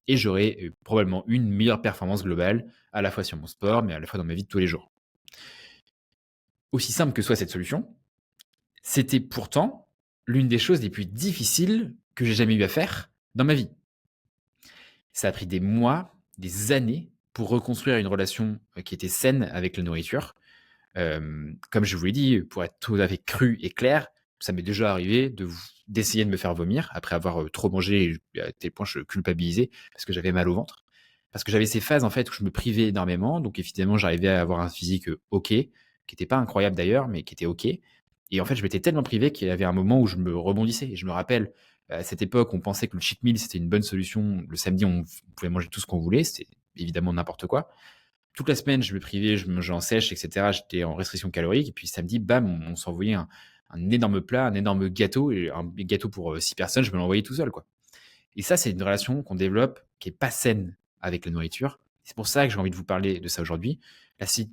et j'aurais probablement une meilleure performance globale, à la fois sur mon sport, mais à la fois dans ma vie de tous les jours. Aussi simple que soit cette solution, c'était pourtant l'une des choses les plus difficiles que j'ai jamais eu à faire dans ma vie. Ça a pris des mois, des années pour reconstruire une relation qui était saine avec la nourriture. Comme je vous l'ai dit, pour être tout à fait cru et clair, ça m'est déjà arrivé d'essayer de me faire vomir après avoir trop mangé à tel point je culpabilisais parce que j'avais mal au ventre. Parce que j'avais ces phases en fait où je me privais énormément, donc évidemment j'arrivais à avoir un physique OK, qui était pas incroyable d'ailleurs, mais qui était OK. Et en fait, je m'étais tellement privé qu'il y avait un moment où je me rebondissais. Et je me rappelle, à cette époque, on pensait que le cheat meal c'était une bonne solution. Le samedi, on pouvait manger tout ce qu'on voulait, c'était évidemment n'importe quoi. Toute la semaine, je me privais, je mangeais en sèche, et cetera. J'étais en restriction calorique et puis samedi, bam, on s'envoyait un énorme plat, un énorme gâteau et un gâteau pour 6 personnes, je me l'envoyais tout seul, quoi. Et ça, c'est une relation qu'on développe qui est pas saine avec la nourriture. C'est pour ça que j'ai envie de vous parler de ça aujourd'hui.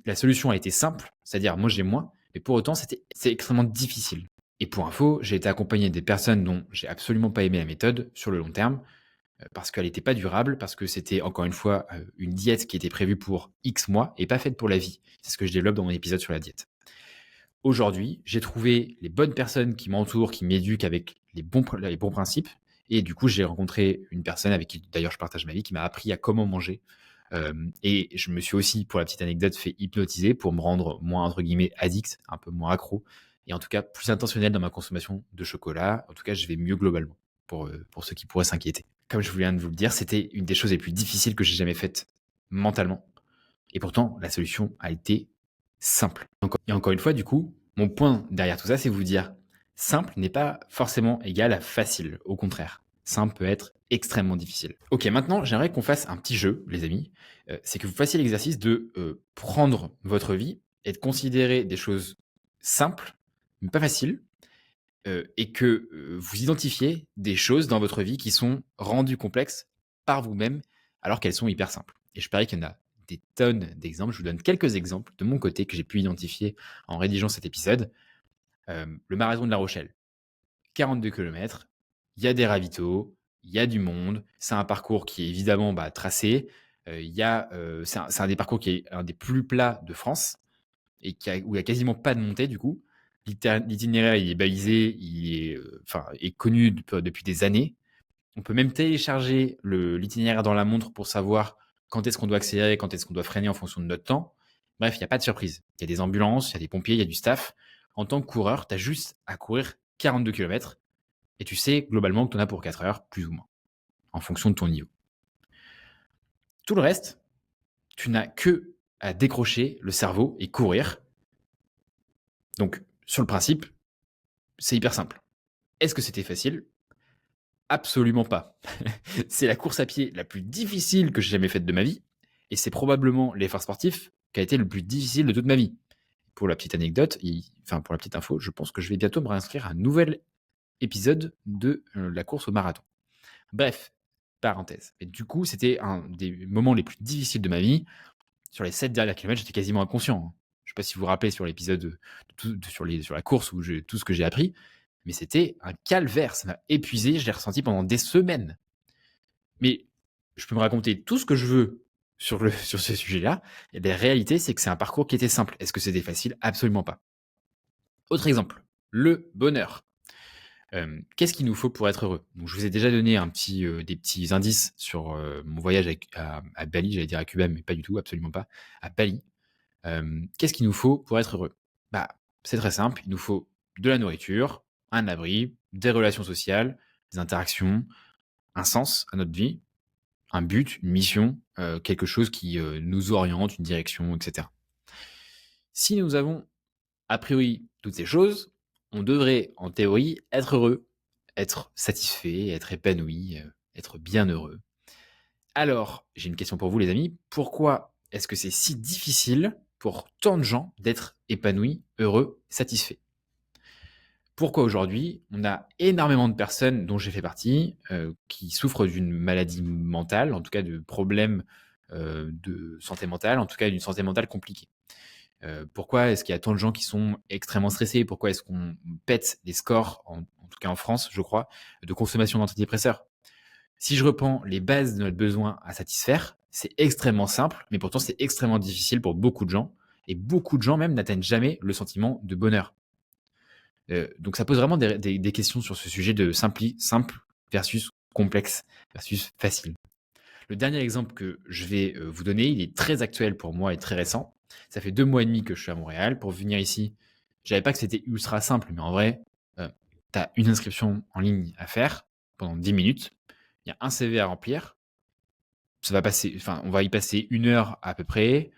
La solution a été simple, c'est-à-dire manger moins, mais pour autant, c'est extrêmement difficile. Et pour info, j'ai été accompagné des personnes dont j'ai absolument pas aimé la méthode sur le long terme, parce qu'elle n'était pas durable, parce que c'était encore une fois une diète qui était prévue pour X mois et pas faite pour la vie. C'est ce que je développe dans mon épisode sur la diète. Aujourd'hui, j'ai trouvé les bonnes personnes qui m'entourent, qui m'éduquent avec les bons principes, Et du coup, j'ai rencontré une personne avec qui, d'ailleurs, je partage ma vie, qui m'a appris à comment manger. Et je me suis aussi, pour la petite anecdote, fait hypnotiser pour me rendre moins, entre guillemets, addict, un peu moins accro, et en tout cas plus intentionnel dans ma consommation de chocolat. En tout cas, je vais mieux globalement, pour ceux qui pourraient s'inquiéter. Comme je viens de vous le dire, c'était une des choses les plus difficiles que j'ai jamais faites mentalement. Et pourtant, la solution a été simple. Et encore une fois, du coup, mon point derrière tout ça, c'est vous dire, simple n'est pas forcément égal à facile. Au contraire, simple peut être extrêmement difficile. Ok, maintenant, j'aimerais qu'on fasse un petit jeu, les amis. C'est que vous fassiez l'exercice de prendre votre vie et de considérer des choses simples, mais pas faciles, et que vous identifiez des choses dans votre vie qui sont rendues complexes par vous-même alors qu'elles sont hyper simples. Et je parie qu'il y en a des tonnes d'exemples. Je vous donne quelques exemples de mon côté que j'ai pu identifier en rédigeant cet épisode. Le marathon de La Rochelle, 42 km, il y a des ravitaux, il y a du monde, c'est un parcours qui est évidemment tracé, c'est un des parcours qui est un des plus plats de France, et où il n'y a quasiment pas de montée du coup. L'itinéraire il est balisé, est connu depuis des années. On peut même télécharger l'itinéraire dans la montre pour savoir quand est-ce qu'on doit accélérer, quand est-ce qu'on doit freiner en fonction de notre temps. Bref, il n'y a pas de surprise. Il y a des ambulances, il y a des pompiers, il y a du staff. En tant que coureur, tu as juste à courir 42 km et tu sais globalement que tu en as pour 4 heures, plus ou moins, en fonction de ton niveau. Tout le reste, tu n'as que à décrocher le cerveau et courir. Donc, sur le principe, c'est hyper simple. Est-ce que c'était facile? Absolument pas. C'est la course à pied la plus difficile que j'ai jamais faite de ma vie, et c'est probablement l'effort sportif qui a été le plus difficile de toute ma vie. Pour la petite anecdote, pour la petite info, je pense que je vais bientôt me réinscrire à un nouvel épisode de la course au marathon. Bref, parenthèse. Et du coup, c'était un des moments les plus difficiles de ma vie. Sur les 7 derniers kilomètres, j'étais quasiment inconscient. Je ne sais pas si vous vous rappelez sur l'épisode sur la course où tout ce que j'ai appris, mais c'était un calvaire. Ça m'a épuisé, je l'ai ressenti pendant des semaines. Mais je peux me raconter tout ce que je veux sur ce sujet-là. Et la réalité, c'est que c'est un parcours qui était simple. Est-ce que c'était facile? Absolument pas. Autre exemple, le bonheur. Qu'est-ce qu'il nous faut pour être heureux? Donc, je vous ai déjà donné des petits indices sur mon voyage à Bali. J'allais dire à Cuba, mais pas du tout, absolument pas. À Bali. Qu'est-ce qu'il nous faut pour être heureux? C'est très simple. Il nous faut de la nourriture, un abri, des relations sociales, des interactions, un sens à notre vie, un but, une mission, quelque chose qui nous oriente, une direction, etc. Si nous avons a priori toutes ces choses, on devrait en théorie être heureux, être satisfait, être épanoui, être bien heureux. Alors, j'ai une question pour vous les amis. Pourquoi est-ce que c'est si difficile pour tant de gens d'être épanouis, heureux, satisfaits? Pourquoi aujourd'hui, on a énormément de personnes, dont j'ai fait partie, qui souffrent d'une maladie mentale, en tout cas de problèmes de santé mentale, en tout cas d'une santé mentale compliquée? Pourquoi est-ce qu'il y a tant de gens qui sont extrêmement stressés? Pourquoi est-ce qu'on pète les scores, en tout cas en France, je crois, de consommation d'antidépresseurs? Si je reprends les bases de notre besoin à satisfaire, c'est extrêmement simple, mais pourtant c'est extrêmement difficile pour beaucoup de gens, et beaucoup de gens même n'atteignent jamais le sentiment de bonheur. Donc ça pose vraiment des questions sur ce sujet de simple versus complexe versus facile. Le dernier exemple que je vais vous donner, il est très actuel pour moi et très récent. Ça fait 2 mois et demi que je suis à Montréal. Pour venir ici, je savais pas que c'était ultra simple, mais en vrai, tu as une inscription en ligne à faire pendant 10 minutes. Il y a un CV à remplir. On va y passer 1 heure à peu près.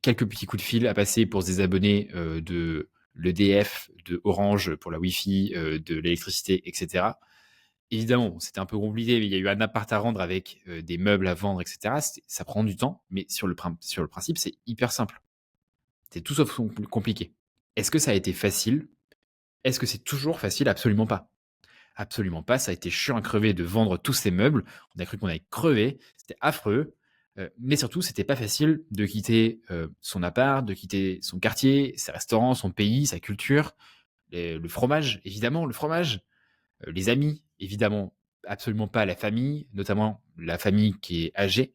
Quelques petits coups de fil à passer pour se désabonner de l'EDF, de Orange pour la Wi-Fi, de l'électricité, etc. Évidemment, c'était un peu compliqué, mais il y a eu un appart à rendre avec des meubles à vendre, etc. Ça prend du temps, mais sur le principe, c'est hyper simple. C'est tout sauf compliqué. Est-ce que ça a été facile? Est-ce que c'est toujours facile? Absolument pas. Absolument pas. Ça a été chiant à crever de vendre tous ces meubles. On a cru qu'on allait crever. C'était affreux. Mais surtout, c'était pas facile de quitter son appart, de quitter son quartier, ses restaurants, son pays, sa culture, le fromage, évidemment, le fromage, les amis, évidemment, absolument pas la famille, notamment la famille qui est âgée.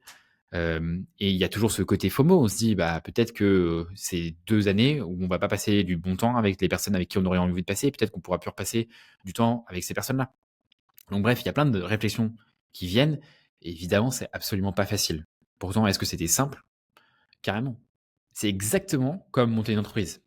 Et il y a toujours ce côté FOMO. On se dit, peut-être que ces 2 années où on va pas passer du bon temps avec les personnes avec qui on aurait envie de passer, peut-être qu'on pourra plus repasser du temps avec ces personnes-là. Donc bref, il y a plein de réflexions qui viennent. Et évidemment, c'est absolument pas facile. Pourtant, est-ce que c'était simple? Carrément. C'est exactement comme monter une entreprise.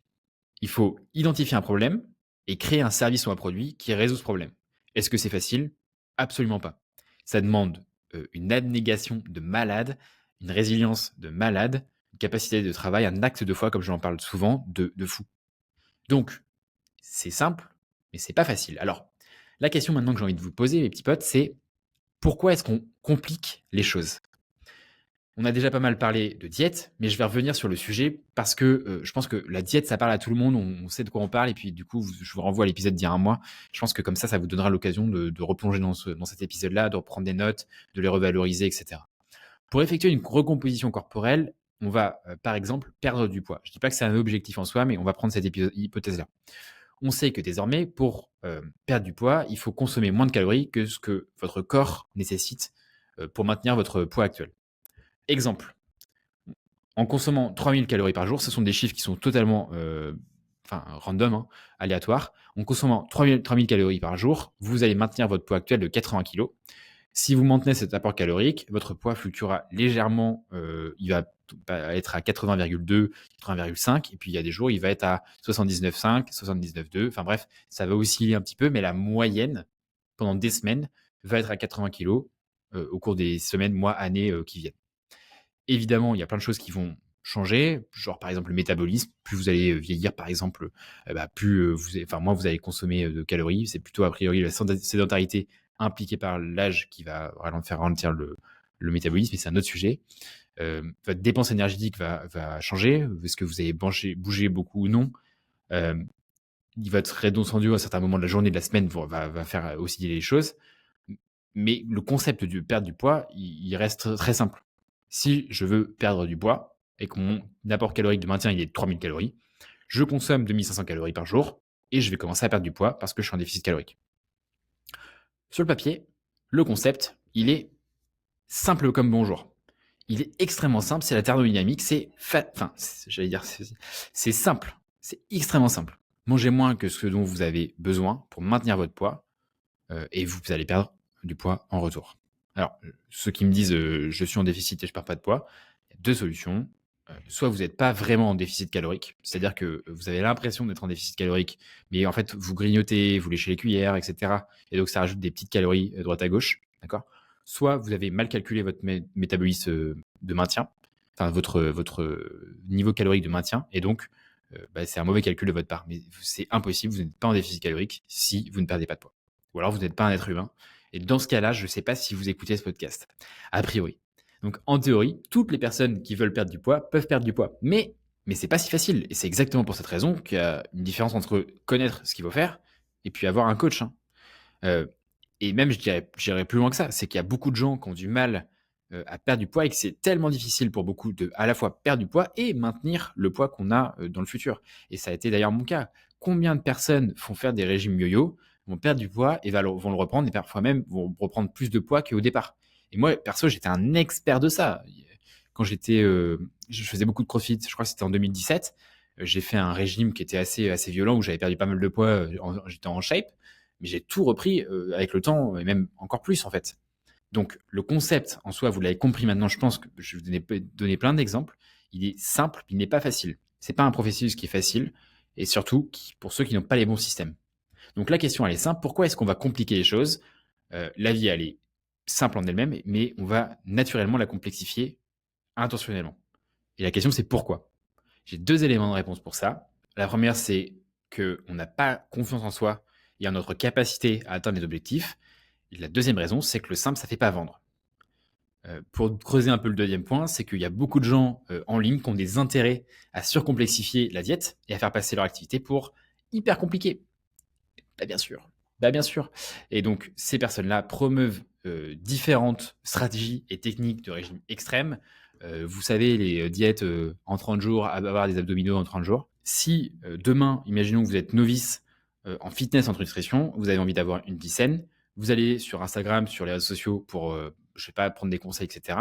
Il faut identifier un problème et créer un service ou un produit qui résout ce problème. Est-ce que c'est facile? Absolument pas. Ça demande une abnégation de malade, une résilience de malade, une capacité de travail, un acte de foi, comme je l'en parle souvent, de fou. Donc, c'est simple, mais c'est pas facile. Alors, la question maintenant que j'ai envie de vous poser, mes petits potes, c'est pourquoi est-ce qu'on complique les choses? On a déjà pas mal parlé de diète, mais je vais revenir sur le sujet parce que je pense que la diète, ça parle à tout le monde, on sait de quoi on parle, et puis du coup, je vous renvoie à l'épisode d'il y a un mois. Je pense que comme ça vous donnera l'occasion de replonger dans cet épisode-là, de reprendre des notes, de les revaloriser, etc. Pour effectuer une recomposition corporelle, on va par exemple perdre du poids. Je ne dis pas que c'est un objectif en soi, mais on va prendre cette hypothèse-là. On sait que désormais, pour perdre du poids, il faut consommer moins de calories que ce que votre corps nécessite pour maintenir votre poids actuel. Exemple, en consommant 3000 calories par jour, ce sont des chiffres qui sont totalement random, hein, aléatoires. En consommant 3000 calories par jour, vous allez maintenir votre poids actuel de 80 kg. Si vous maintenez cet apport calorique, votre poids fluctuera légèrement. Il va être à 80,2, 80,5. Et puis il y a des jours, il va être à 79,5, 79,2. Enfin bref, ça va osciller un petit peu, mais la moyenne, pendant des semaines, va être à 80 kg au cours des semaines, mois, années qui viennent. Évidemment, il y a plein de choses qui vont changer, genre par exemple le métabolisme. Plus vous allez vieillir, par exemple, plus moins vous allez consommer de calories. C'est plutôt a priori la sédentarité impliquée par l'âge qui va faire ralentir le métabolisme, et c'est un autre sujet. Votre dépense énergétique va changer. Est-ce que vous allez bouger beaucoup ou non? Votre rédonce en duo à certains moments de la journée, de la semaine, va faire osciller les choses. Mais le concept de perdre du poids, il reste très simple. Si je veux perdre du poids et que mon apport calorique de maintien il est de 3000 calories, je consomme 2500 calories par jour et je vais commencer à perdre du poids parce que je suis en déficit calorique. Sur le papier, le concept, il est simple comme bonjour. Il est extrêmement simple, c'est la thermodynamique, c'est simple, c'est extrêmement simple. Mangez moins que ce dont vous avez besoin pour maintenir votre poids et vous allez perdre du poids en retour. Alors, ceux qui me disent je suis en déficit et je perds pas de poids, il y a deux solutions. Soit vous n'êtes pas vraiment en déficit calorique, c'est-à-dire que vous avez l'impression d'être en déficit calorique, mais en fait vous grignotez, vous léchez les cuillères, etc. Et donc ça rajoute des petites calories droite à gauche, d'accord. Soit vous avez mal calculé votre métabolisme de maintien, enfin votre niveau calorique de maintien, et donc c'est un mauvais calcul de votre part. Mais c'est impossible, vous n'êtes pas en déficit calorique si vous ne perdez pas de poids. Ou alors vous n'êtes pas un être humain. Et dans ce cas-là, je ne sais pas si vous écoutez ce podcast. A priori. Donc en théorie, toutes les personnes qui veulent perdre du poids peuvent perdre du poids. Mais c'est pas si facile. Et c'est exactement pour cette raison qu'il y a une différence entre connaître ce qu'il faut faire et puis avoir un coach, hein. Et même, j'irais plus loin que ça. C'est qu'il y a beaucoup de gens qui ont du mal à perdre du poids et que c'est tellement difficile pour beaucoup de à la fois perdre du poids et maintenir le poids qu'on a dans le futur. Et ça a été d'ailleurs mon cas. Combien de personnes font faire des régimes yo-yo, vont perdre du poids et vont le reprendre, et parfois même vont reprendre plus de poids qu'au départ. Et moi, perso, j'étais un expert de ça. Quand je faisais beaucoup de crossfit, je crois que c'était en 2017, j'ai fait un régime qui était assez violent où j'avais perdu pas mal de poids, j'étais en shape, mais j'ai tout repris avec le temps et même encore plus en fait. Donc le concept en soi, vous l'avez compris maintenant, je pense que je vais vous donner plein d'exemples. Il est simple, il n'est pas facile. C'est pas un processus qui est facile, et surtout pour ceux qui n'ont pas les bons systèmes. Donc la question, elle est simple. Pourquoi est-ce qu'on va compliquer les choses? La vie, elle est simple en elle-même, mais on va naturellement la complexifier intentionnellement. Et la question, c'est pourquoi? J'ai deux éléments de réponse pour ça. La première, c'est qu'on n'a pas confiance en soi et en notre capacité à atteindre les objectifs. Et la deuxième raison, c'est que le simple, ça ne fait pas vendre. Pour creuser un peu le deuxième point, c'est qu'il y a beaucoup de gens en ligne qui ont des intérêts à surcomplexifier la diète et à faire passer leur activité pour hyper compliqué. Bah bien sûr. Bah bien sûr. Et donc, ces personnes-là promeuvent différentes stratégies et techniques de régime extrême. Vous savez, les diètes en 30 jours, avoir des abdominaux en 30 jours. Si demain, imaginons que vous êtes novice en fitness, en nutrition, vous avez envie d'avoir une vie saine, vous allez sur Instagram, sur les réseaux sociaux pour, je sais pas, prendre des conseils, etc.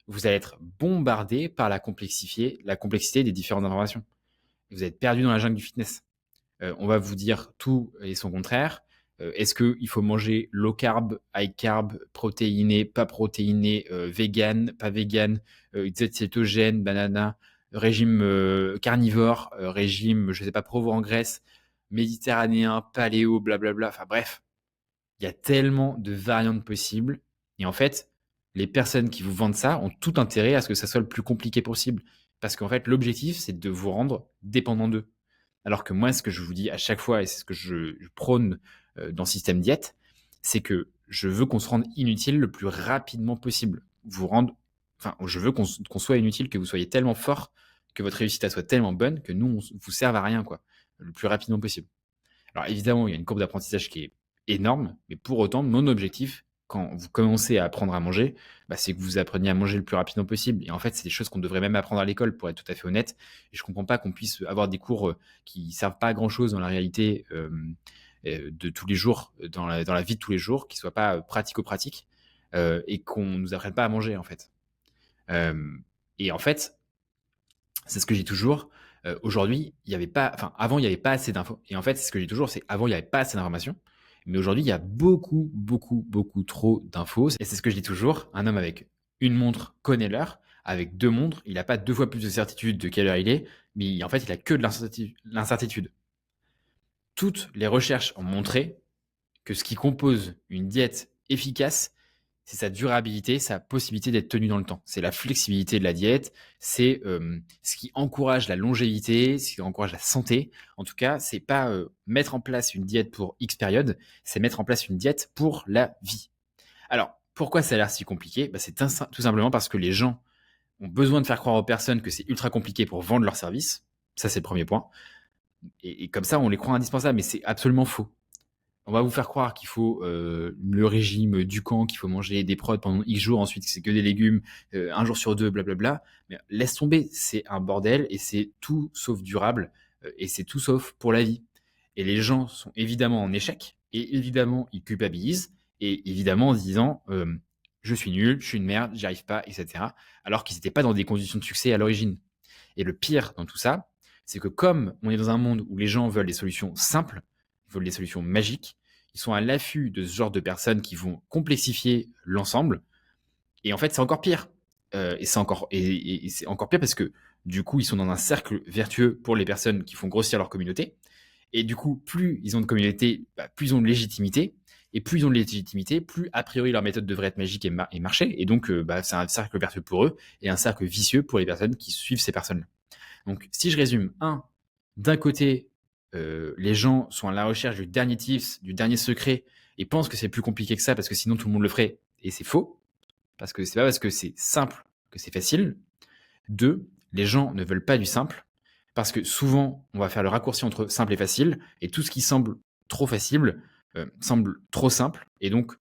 Vous allez être bombardé par la complexité des différentes informations. Vous êtes perdu dans la jungle du fitness. On va vous dire tout et son contraire. Est-ce qu'il faut manger low carb, high carb, protéiné, pas protéiné, vegan, pas vegan, diète cétogène, banana, régime carnivore, régime, je sais pas, pauvre en graisse, méditerranéen, paléo, blablabla. Enfin bref, il y a tellement de variantes possibles. Et en fait, les personnes qui vous vendent ça ont tout intérêt à ce que ça soit le plus compliqué possible. Parce qu'en fait, l'objectif, c'est de vous rendre dépendant d'eux. Alors que moi, ce que je vous dis à chaque fois, et c'est ce que je prône dans Système Diète, c'est que je veux qu'on se rende inutile le plus rapidement possible. Vous rendre, enfin, je veux qu'on soit inutile, que vous soyez tellement fort, que votre réussite soit tellement bonne, que nous, on vous serve à rien, quoi, le plus rapidement possible. Alors évidemment, il y a une courbe d'apprentissage qui est énorme, mais pour autant, mon objectif, quand vous commencez à apprendre à manger, c'est que vous appreniez à manger le plus rapidement possible. Et en fait, c'est des choses qu'on devrait même apprendre à l'école, pour être tout à fait honnête. Et je comprends pas qu'on puisse avoir des cours qui servent pas à grand chose dans la réalité de tous les jours, dans la vie de tous les jours, qui soient pas pratico-pratiques, et qu'on nous apprenne pas à manger, en fait. Euh, et en fait, c'est ce que j'ai toujours. Aujourd'hui, il y avait pas, enfin, avant, il n'y avait pas assez d'infos. Et en fait, c'est ce que j'ai toujours, c'est avant, il n'y avait pas assez d'informations. Mais aujourd'hui, il y a beaucoup, beaucoup, beaucoup trop d'infos. Et c'est ce que je dis toujours. Un homme avec une montre connaît l'heure. Avec deux montres, il n'a pas deux fois plus de certitude de quelle heure il est. Mais en fait, il a que de l'incertitude. Toutes les recherches ont montré que ce qui compose une diète efficace, c'est sa durabilité, sa possibilité d'être tenu dans le temps. C'est la flexibilité de la diète, c'est ce qui encourage la longévité, ce qui encourage la santé. En tout cas, c'est pas mettre en place une diète pour X période, c'est mettre en place une diète pour la vie. Alors, pourquoi ça a l'air si compliqué? C'est tout simplement parce que les gens ont besoin de faire croire aux personnes que c'est ultra compliqué pour vendre leurs services. Ça, c'est le premier point. Et comme ça, on les croit indispensables, mais c'est absolument faux. On va vous faire croire qu'il faut le régime du camp, qu'il faut manger des prods pendant X jours, ensuite c'est que des légumes, un jour sur deux, blablabla. Mais laisse tomber, c'est un bordel et c'est tout sauf durable et c'est tout sauf pour la vie. Et les gens sont évidemment en échec et évidemment ils culpabilisent et évidemment en se disant je suis nul, je suis une merde, j'y arrive pas, etc. Alors qu'ils n'étaient pas dans des conditions de succès à l'origine. Et le pire dans tout ça, c'est que comme on est dans un monde où les gens veulent des solutions simples, ils veulent des solutions magiques, ils sont à l'affût de ce genre de personnes qui vont complexifier l'ensemble. Et en fait, c'est encore pire. Et c'est encore pire parce que du coup, ils sont dans un cercle vertueux pour les personnes qui font grossir leur communauté. Et du coup, plus ils ont de communauté, plus ils ont de légitimité. Et plus ils ont de légitimité, plus a priori leur méthode devrait être magique et marcher. Et donc, c'est un cercle vertueux pour eux et un cercle vicieux pour les personnes qui suivent ces personnes-là. Donc, si je résume, d'un côté, les gens sont à la recherche du dernier tips, du dernier secret, et pensent que c'est plus compliqué que ça parce que sinon tout le monde le ferait, et c'est faux, parce que c'est pas parce que c'est simple que c'est facile. Deux, les gens ne veulent pas du simple, parce que souvent, on va faire le raccourci entre simple et facile, et tout ce qui semble trop facile semble trop simple, et donc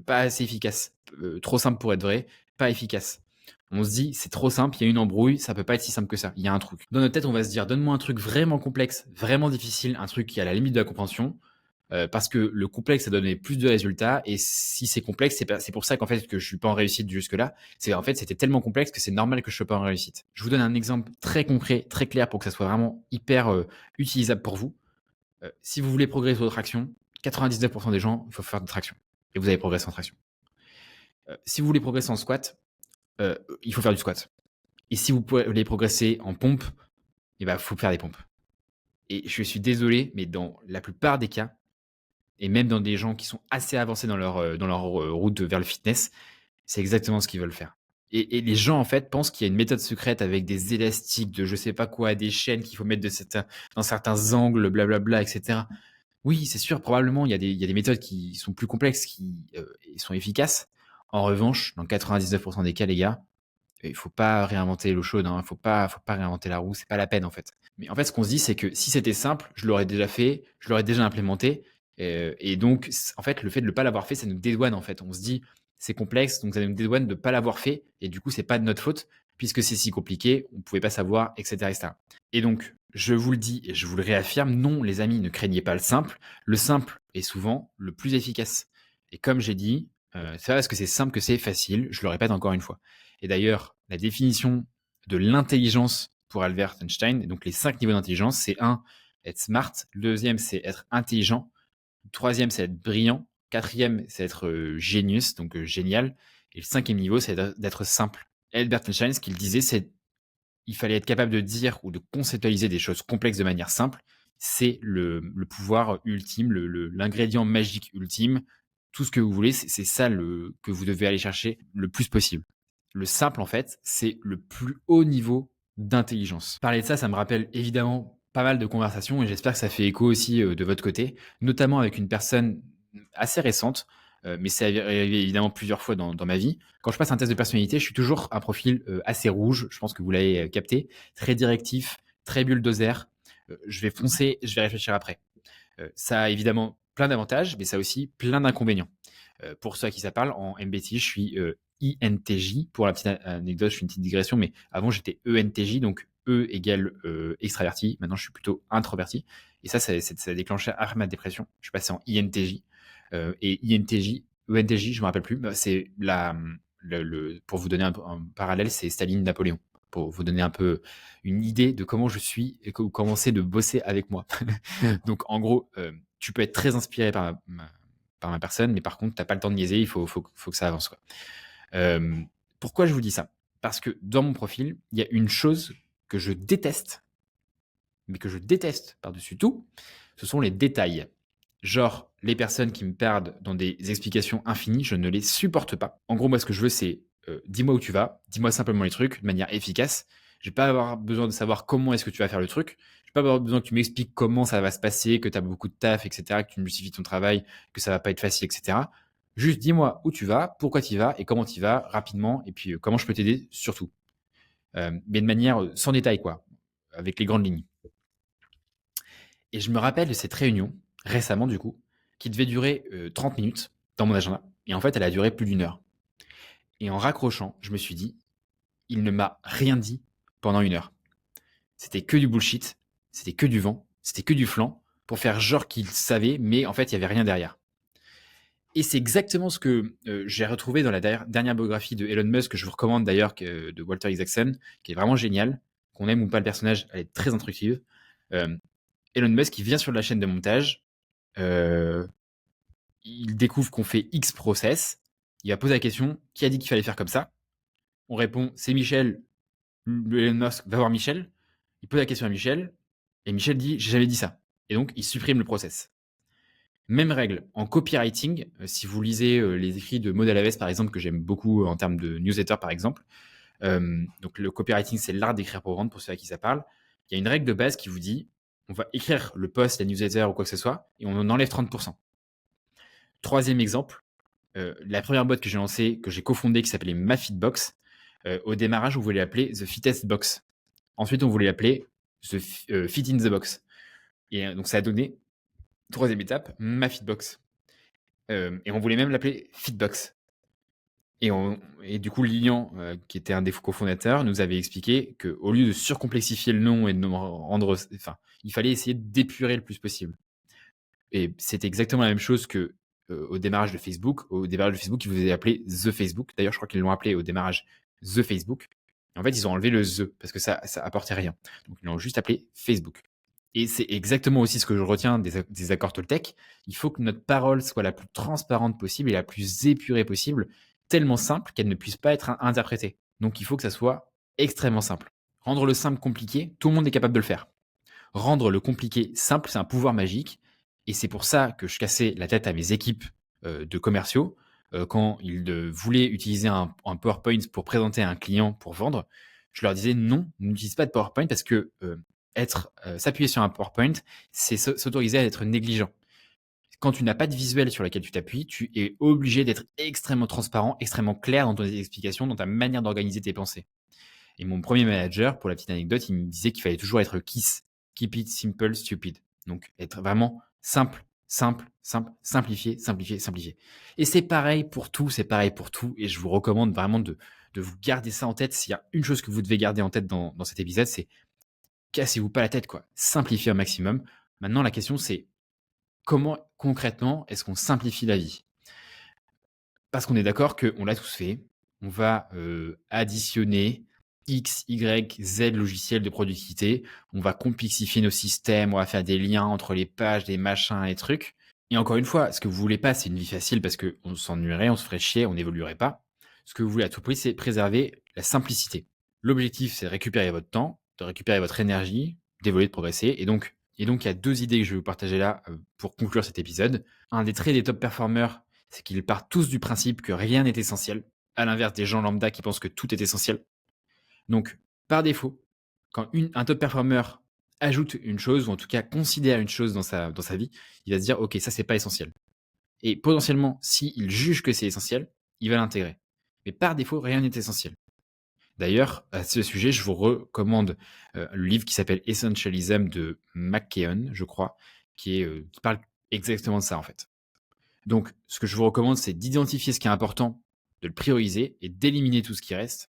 pas assez efficace. Trop simple pour être vrai, pas efficace. On se dit, c'est trop simple, il y a une embrouille, ça peut pas être si simple que ça. Il y a un truc. Dans notre tête, on va se dire, donne-moi un truc vraiment complexe, vraiment difficile, un truc qui est à la limite de la compréhension, parce que le complexe, ça donne plus de résultats. Et si c'est complexe, c'est pour ça qu'en fait, que je suis pas en réussite jusque-là. C'est en fait, c'était tellement complexe que c'est normal que je sois pas en réussite. Je vous donne un exemple très concret, très clair pour que ça soit vraiment hyper utilisable pour vous. Si vous voulez progresser sur traction, 99% des gens, il faut faire de traction. Et vous allez progresser en traction. Si vous voulez progresser en squat, il faut faire du squat. Et si vous voulez progresser en pompe, il faut faire des pompes. Et je suis désolé, mais dans la plupart des cas, et même dans des gens qui sont assez avancés dans leur route vers le fitness, c'est exactement ce qu'ils veulent faire. Et les gens, en fait, pensent qu'il y a une méthode secrète avec des élastiques, de je sais pas quoi, des chaînes qu'il faut mettre dans certains angles, blablabla, etc. Oui, c'est sûr, probablement, il y a des méthodes qui sont plus complexes, qui sont efficaces. En revanche, dans 99% des cas, les gars, il faut pas réinventer l'eau chaude, hein. Faut pas réinventer la roue, c'est pas la peine en fait. Mais en fait, ce qu'on se dit, c'est que si c'était simple, je l'aurais déjà fait, je l'aurais déjà implémenté. Et donc, en fait, le fait de ne pas l'avoir fait, ça nous dédouane en fait. On se dit, c'est complexe, donc ça nous dédouane de ne pas l'avoir fait. Et du coup, c'est pas de notre faute, puisque c'est si compliqué, on ne pouvait pas savoir, etc., etc. Et donc, je vous le dis et je vous le réaffirme, non, les amis, ne craignez pas le simple. Le simple est souvent le plus efficace. Et comme j'ai dit, c'est pas parce que c'est simple que c'est facile. Je le répète encore une fois. Et d'ailleurs, la définition de l'intelligence pour Albert Einstein, donc les 5 niveaux d'intelligence, c'est 1, être smart, le deuxième, c'est être intelligent, Troisième, c'est être brillant. Quatrième, c'est être genius, donc génial. Et le cinquième niveau, c'est d'être simple. Albert Einstein, ce qu'il disait, c'est il fallait être capable de dire ou de conceptualiser des choses complexes de manière simple. C'est le pouvoir ultime, l'ingrédient magique ultime. Tout ce que vous voulez, c'est ça que vous devez aller chercher le plus possible. Le simple, en fait, c'est le plus haut niveau d'intelligence. Parler de ça, ça me rappelle évidemment pas mal de conversations et j'espère que ça fait écho aussi de votre côté, notamment avec une personne assez récente, mais c'est arrivé évidemment plusieurs fois dans ma vie. Quand je passe un test de personnalité, je suis toujours un profil assez rouge, je pense que vous l'avez capté, très directif, très bulldozer. Je vais foncer, je vais réfléchir après. Ça a évidemment plein d'avantages, mais ça a aussi plein d'inconvénients. Pour ceux à qui ça parle, en MBTI, je suis INTJ. Pour la petite anecdote, je fais une petite digression, mais avant j'étais ENTJ, donc E égale extraverti. Maintenant, je suis plutôt introverti. Et ça a déclenché après ma dépression. Je suis passé en INTJ. Et INTJ, ENTJ, je me rappelle plus. C'est pour vous donner un parallèle, c'est Staline-Napoléon. Pour vous donner un peu une idée de comment je suis et comment c'est de bosser avec moi. Donc, en gros, tu peux être très inspiré par ma personne, mais par contre, tu n'as pas le temps de niaiser, il faut que ça avance, quoi. Euh, Pourquoi je vous dis ça? Parce que dans mon profil, il y a une chose que je déteste, mais que je déteste par-dessus tout, ce sont les détails. Genre, les personnes qui me perdent dans des explications infinies, je ne les supporte pas. En gros, moi, ce que je veux, c'est dis-moi où tu vas, dis-moi simplement les trucs de manière efficace. Je vais pas avoir besoin de savoir comment est-ce que tu vas faire le truc. Je vais pas avoir besoin que tu m'expliques comment ça va se passer, que tu as beaucoup de taf, etc., que tu me justifies ton travail, que ça va pas être facile, etc. Juste dis-moi où tu vas, pourquoi tu y vas et comment tu y vas rapidement, et puis comment je peux t'aider surtout. Mais de manière sans détail, quoi, avec les grandes lignes. Et je me rappelle de cette réunion, récemment du coup, qui devait durer 30 minutes dans mon agenda. Et en fait, elle a duré plus d'une heure. Et en raccrochant, je me suis dit, il ne m'a rien dit pendant une heure. C'était que du bullshit, c'était que du vent, c'était que du flanc, pour faire genre qu'il savait, mais en fait, il n'y avait rien derrière. Et c'est exactement ce que j'ai retrouvé dans la dernière biographie de Elon Musk, que je vous recommande d'ailleurs, de Walter Isaacson, qui est vraiment génial. Qu'on aime ou pas le personnage, elle est très instructive. Euh, Elon Musk, qui vient sur la chaîne de montage, euh, il découvre qu'on fait X process. Il va poser la question, qui a dit qu'il fallait faire comme ça? On répond, c'est Michel. Elon Musk va voir Michel. Il pose la question à Michel. Et Michel dit, j'ai jamais dit ça. Et donc, il supprime le process. Même règle en copywriting. Si vous lisez les écrits de Maud Alaves, par exemple, que j'aime beaucoup en termes de newsletter, par exemple. Donc, le copywriting, c'est l'art d'écrire pour vendre, pour ceux à qui ça parle. Il y a une règle de base qui vous dit, on va écrire le post, la newsletter ou quoi que ce soit, et on en enlève 30%. Troisième exemple, la première boîte que j'ai lancée, que j'ai cofondée, qui s'appelait MaFitBox, au démarrage, on voulait l'appeler The Fittest Box. Ensuite, on voulait l'appeler The Fit in the Box. Et donc, ça a donné, troisième étape, MaFitBox. Et on voulait même l'appeler Fitbox. Et du coup, Lilian, qui était un des cofondateurs, nous avait expliqué qu'au lieu de surcomplexifier le nom et de nous rendre. Enfin, il fallait essayer d'épurer le plus possible. Et c'était exactement la même chose que au démarrage de Facebook. Au démarrage de Facebook, ils vous avaient appelé The Facebook. D'ailleurs, je crois qu'ils l'ont appelé au démarrage The Facebook. Et en fait, ils ont enlevé le The parce que ça apportait rien. Donc, ils l'ont juste appelé Facebook. Et c'est exactement aussi ce que je retiens des accords Toltec. Il faut que notre parole soit la plus transparente possible et la plus épurée possible, tellement simple qu'elle ne puisse pas être interprétée. Donc, il faut que ça soit extrêmement simple. Rendre le simple compliqué, tout le monde est capable de le faire. Rendre le compliqué simple, c'est un pouvoir magique. Et c'est pour ça que je cassais la tête à mes équipes de commerciaux quand ils voulaient utiliser un PowerPoint pour présenter à un client pour vendre. Je leur disais non, n'utilise pas de PowerPoint parce que s'appuyer sur un PowerPoint, c'est s'autoriser à être négligent. Quand tu n'as pas de visuel sur lequel tu t'appuies, tu es obligé d'être extrêmement transparent, extrêmement clair dans tes explications, dans ta manière d'organiser tes pensées. Et mon premier manager, pour la petite anecdote, il me disait qu'il fallait toujours être KISS. Keep it simple, stupid. Donc, être vraiment simple, simple, simple, simplifié, simplifié, simplifié. Et c'est pareil pour tout, c'est pareil pour tout. Et je vous recommande vraiment de vous garder ça en tête. S'il y a une chose que vous devez garder en tête dans cet épisode, c'est cassez-vous pas la tête, quoi. Simplifiez un maximum. Maintenant, la question, c'est comment concrètement est-ce qu'on simplifie la vie? Parce qu'on est d'accord qu'on l'a tous fait. On va additionner X, Y, Z logiciels de productivité. On va complexifier nos systèmes. On va faire des liens entre les pages, des machins, les trucs. Et encore une fois, ce que vous voulez pas, c'est une vie facile parce qu'on s'ennuierait, on se ferait chier, on n'évoluerait pas. Ce que vous voulez à tout prix, c'est préserver la simplicité. L'objectif, c'est de récupérer votre temps, de récupérer votre énergie, d'évoluer, de progresser. Et donc, il y a 2 idées que je vais vous partager là pour conclure cet épisode. Un des traits des top performers, c'est qu'ils partent tous du principe que rien n'est essentiel, à l'inverse des gens lambda qui pensent que tout est essentiel. Donc, par défaut, quand un top performer ajoute une chose, ou en tout cas considère une chose dans sa vie, il va se dire, OK, ça, c'est pas essentiel. Et potentiellement, s'il juge que c'est essentiel, il va l'intégrer. Mais par défaut, rien n'est essentiel. D'ailleurs, à ce sujet, je vous recommande le livre qui s'appelle Essentialism de McKeown, je crois, qui parle exactement de ça, en fait. Donc, ce que je vous recommande, c'est d'identifier ce qui est important, de le prioriser et d'éliminer tout ce qui reste.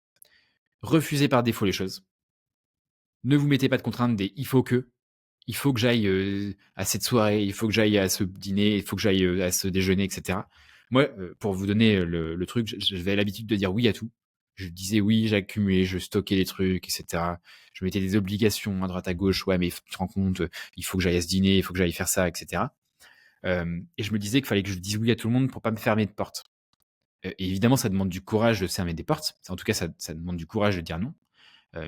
Refusez par défaut les choses. Ne vous mettez pas de contraintes des il faut que j'aille à cette soirée, il faut que j'aille à ce dîner, il faut que j'aille à ce déjeuner, etc. Moi, pour vous donner le truc, j'avais l'habitude de dire oui à tout. Je disais oui, j'accumulais, je stockais des trucs, etc. Je mettais des obligations à droite à gauche. Ouais, mais tu te rends compte, il faut que j'aille à ce dîner, il faut que j'aille faire ça, etc. Et je me disais qu'il fallait que je dise oui à tout le monde pour pas me fermer de porte. Et évidemment, ça demande du courage de se fermer des portes. En tout cas, ça demande du courage de dire non.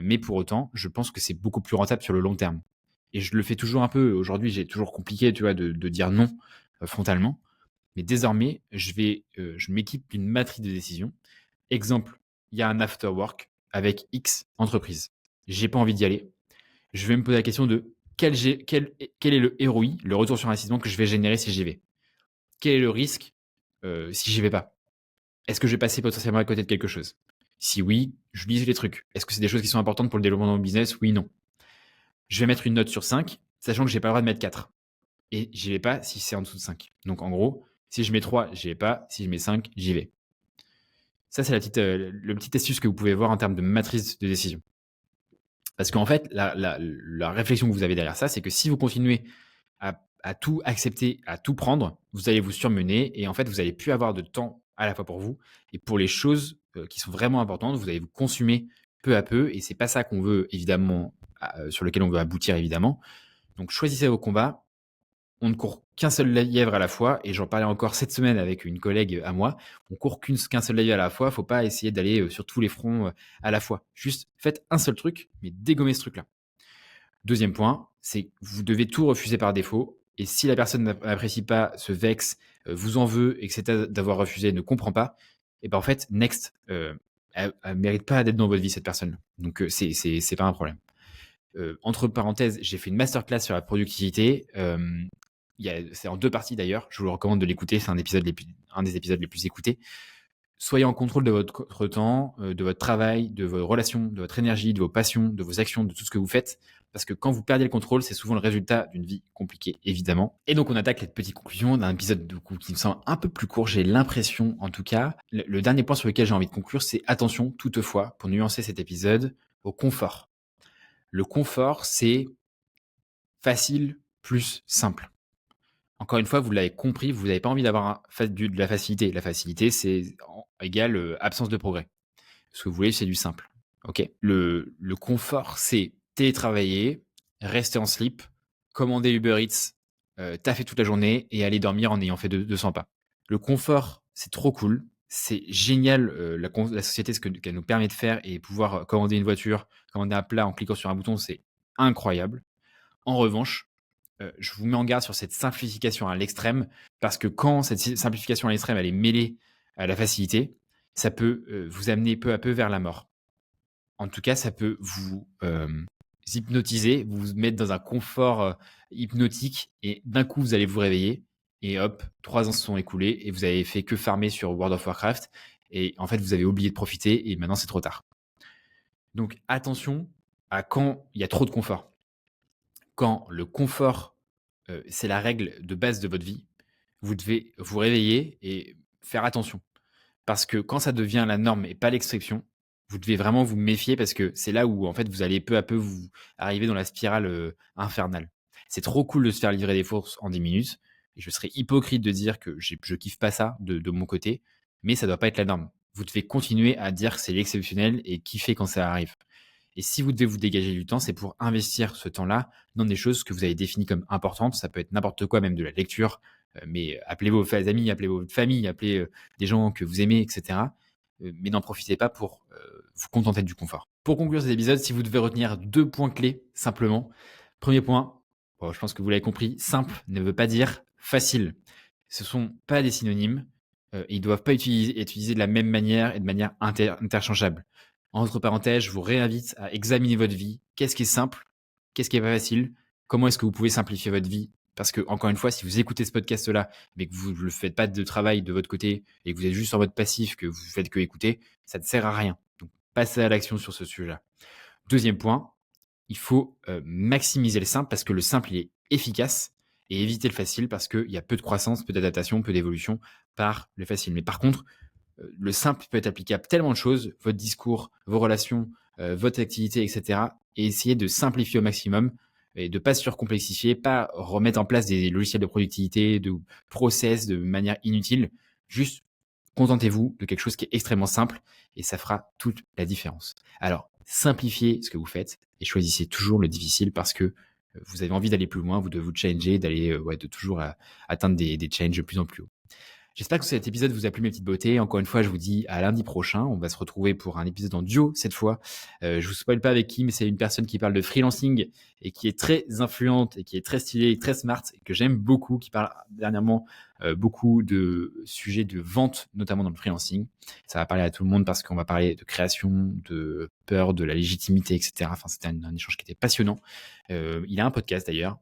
Mais pour autant, je pense que c'est beaucoup plus rentable sur le long terme. Et je le fais toujours un peu. Aujourd'hui, j'ai toujours compliqué, tu vois, de dire non frontalement. Mais désormais, je m'équipe d'une matrice de décision. Exemple, il y a un after work avec X entreprise. J'ai pas envie d'y aller. Je vais me poser la question de quel est le ROI, le retour sur investissement que je vais générer si j'y vais. Quel est le risque si j'y vais pas? Est-ce que je vais passer potentiellement à côté de quelque chose? Si oui, je lise les trucs. Est-ce que c'est des choses qui sont importantes pour le développement de mon business? Oui, non. Je vais mettre une note sur 5, sachant que j'ai pas le droit de mettre 4. Et j'y vais pas si c'est en dessous de 5. Donc en gros, si je mets 3, j'y vais pas. Si je mets 5, j'y vais. Ça, c'est le petit astuce que vous pouvez voir en termes de matrice de décision. Parce qu'en fait, la réflexion que vous avez derrière ça, c'est que si vous continuez à tout accepter, à tout prendre, vous allez vous surmener et en fait, vous n'allez plus avoir de temps à la fois pour vous et pour les choses qui sont vraiment importantes. Vous allez vous consumer peu à peu et c'est pas ça qu'on veut évidemment, sur lequel on veut aboutir évidemment. Donc choisissez vos combats. On ne court qu'un seul lièvre à la fois et j'en parlais encore cette semaine avec une collègue à moi. On court qu'un seul lièvre à la fois. Faut pas essayer d'aller sur tous les fronts à la fois. Juste faites un seul truc, mais dégommez ce truc-là. Deuxième point, c'est que vous devez tout refuser par défaut. Et si la personne n'apprécie pas, se vexe, vous en veut, etc., d'avoir refusé, ne comprend pas, et ben en fait, next, elle mérite pas d'être dans votre vie, cette personne. Donc, c'est pas un problème. Entre parenthèses, j'ai fait une masterclass sur la productivité. C'est en 2 parties d'ailleurs. Je vous le recommande de l'écouter. C'est un des épisodes les plus écoutés. Soyez en contrôle de votre temps, de votre travail, de vos relations, de votre énergie, de vos passions, de vos actions, de tout ce que vous faites. Parce que quand vous perdez le contrôle, c'est souvent le résultat d'une vie compliquée, évidemment. Et donc, on attaque les petites conclusions d'un épisode qui me semble un peu plus court. J'ai l'impression, en tout cas. Le dernier point sur lequel j'ai envie de conclure, c'est attention, toutefois, pour nuancer cet épisode, au confort. Le confort, c'est facile plus simple. Encore une fois, vous l'avez compris, vous n'avez pas envie d'avoir de la facilité. La facilité, c'est égal absence de progrès. Ce que vous voulez, c'est du simple. Ok. Le confort, c'est télétravailler, rester en slip, commander Uber Eats, taffer toute la journée et aller dormir en ayant fait 200 pas. Le confort, c'est trop cool. C'est génial la société, ce qu'elle nous permet de faire et pouvoir commander une voiture, commander un plat en cliquant sur un bouton, c'est incroyable. En revanche, je vous mets en garde sur cette simplification à l'extrême, parce que quand cette simplification à l'extrême, elle est mêlée à la facilité, ça peut vous amener peu à peu vers la mort. En tout cas, ça peut vous hypnotiser, vous mettre dans un confort hypnotique, et d'un coup, vous allez vous réveiller, et hop, 3 ans se sont écoulés, et vous avez fait que farmer sur World of Warcraft, et en fait, vous avez oublié de profiter, et maintenant, c'est trop tard. Donc, attention à quand il y a trop de confort. Quand le confort, c'est la règle de base de votre vie, vous devez vous réveiller et faire attention. Parce que quand ça devient la norme et pas l'exception, vous devez vraiment vous méfier, parce que c'est là où en fait vous allez peu à peu vous arriver dans la spirale infernale. C'est trop cool de se faire livrer des courses en 10 minutes. Et je serais hypocrite de dire que je kiffe pas ça de mon côté, mais ça doit pas être la norme. Vous devez continuer à dire que c'est l'exceptionnel et kiffer quand ça arrive. Et si vous devez vous dégager du temps, c'est pour investir ce temps-là dans des choses que vous avez définies comme importantes. Ça peut être n'importe quoi, même de la lecture, Mais appelez vos amis, appelez votre famille, appelez des gens que vous aimez, etc. Mais n'en profitez pas pour vous contenter du confort. Pour conclure cet épisode, si vous devez retenir 2 points clés simplement. Premier point, bon, je pense que vous l'avez compris, simple ne veut pas dire facile. Ce ne sont pas des synonymes. Ils ne doivent pas être utilisés de la même manière et de manière interchangeable. Entre parenthèses, je vous réinvite à examiner votre vie. Qu'est-ce qui est simple? Qu'est-ce qui est pas facile? Comment est-ce que vous pouvez simplifier votre vie? Parce que, encore une fois, si vous écoutez ce podcast-là, mais que vous ne faites pas de travail de votre côté et que vous êtes juste en mode passif, que vous faites que écouter, ça ne sert à rien. Donc, passez à l'action sur ce sujet-là. Deuxième point, il faut maximiser le simple parce que le simple, il est efficace et éviter le facile parce qu'il y a peu de croissance, peu d'adaptation, peu d'évolution par le facile. Mais par contre, le simple peut être appliqué à tellement de choses, votre discours, vos relations, votre activité, etc. Et essayer de simplifier au maximum et de ne pas surcomplexifier, pas remettre en place des logiciels de productivité, de process de manière inutile. Juste contentez-vous de quelque chose qui est extrêmement simple et ça fera toute la différence. Alors, simplifiez ce que vous faites et choisissez toujours le difficile parce que vous avez envie d'aller plus loin, vous devez vous changer, d'aller de toujours atteindre des challenges de plus en plus haut. J'espère que cet épisode vous a plu, mes petites beautés. Encore une fois, je vous dis à lundi prochain. On va se retrouver pour un épisode en duo cette fois. Je vous spoil pas avec qui, mais c'est une personne qui parle de freelancing et qui est très influente et qui est très stylée et très smart et que j'aime beaucoup, qui parle dernièrement beaucoup de sujets de vente, notamment dans le freelancing. Ça va parler à tout le monde parce qu'on va parler de création, de peur, de la légitimité, etc. Enfin, c'était un échange qui était passionnant. Il a un podcast d'ailleurs.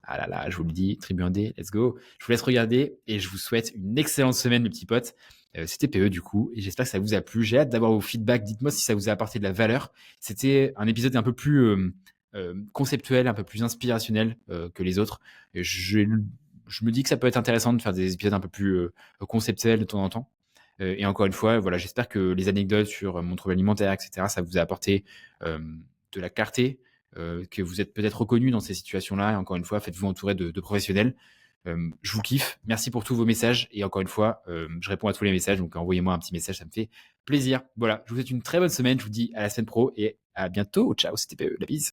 Ah là là, je vous le dis, Tribu 1D, let's go. Je vous laisse regarder et je vous souhaite une excellente semaine, mes petits potes. C'était PE du coup, et j'espère que ça vous a plu. J'ai hâte d'avoir vos feedbacks. Dites-moi si ça vous a apporté de la valeur. C'était un épisode un peu plus conceptuel, un peu plus inspirationnel que les autres. Et je me dis que ça peut être intéressant de faire des épisodes un peu plus conceptuels de temps en temps. Et encore une fois, voilà, j'espère que les anecdotes sur mon trouble alimentaire, etc., ça vous a apporté de la clarté, que vous êtes peut-être reconnu dans ces situations-là. Et encore une fois, faites-vous entourer de professionnels. Je vous kiffe. Merci pour tous vos messages. Et encore une fois, je réponds à tous les messages. Donc, envoyez-moi un petit message. Ça me fait plaisir. Voilà. Je vous souhaite une très bonne semaine. Je vous dis à la semaine pro et à bientôt. Ciao. C'était PE. La bise.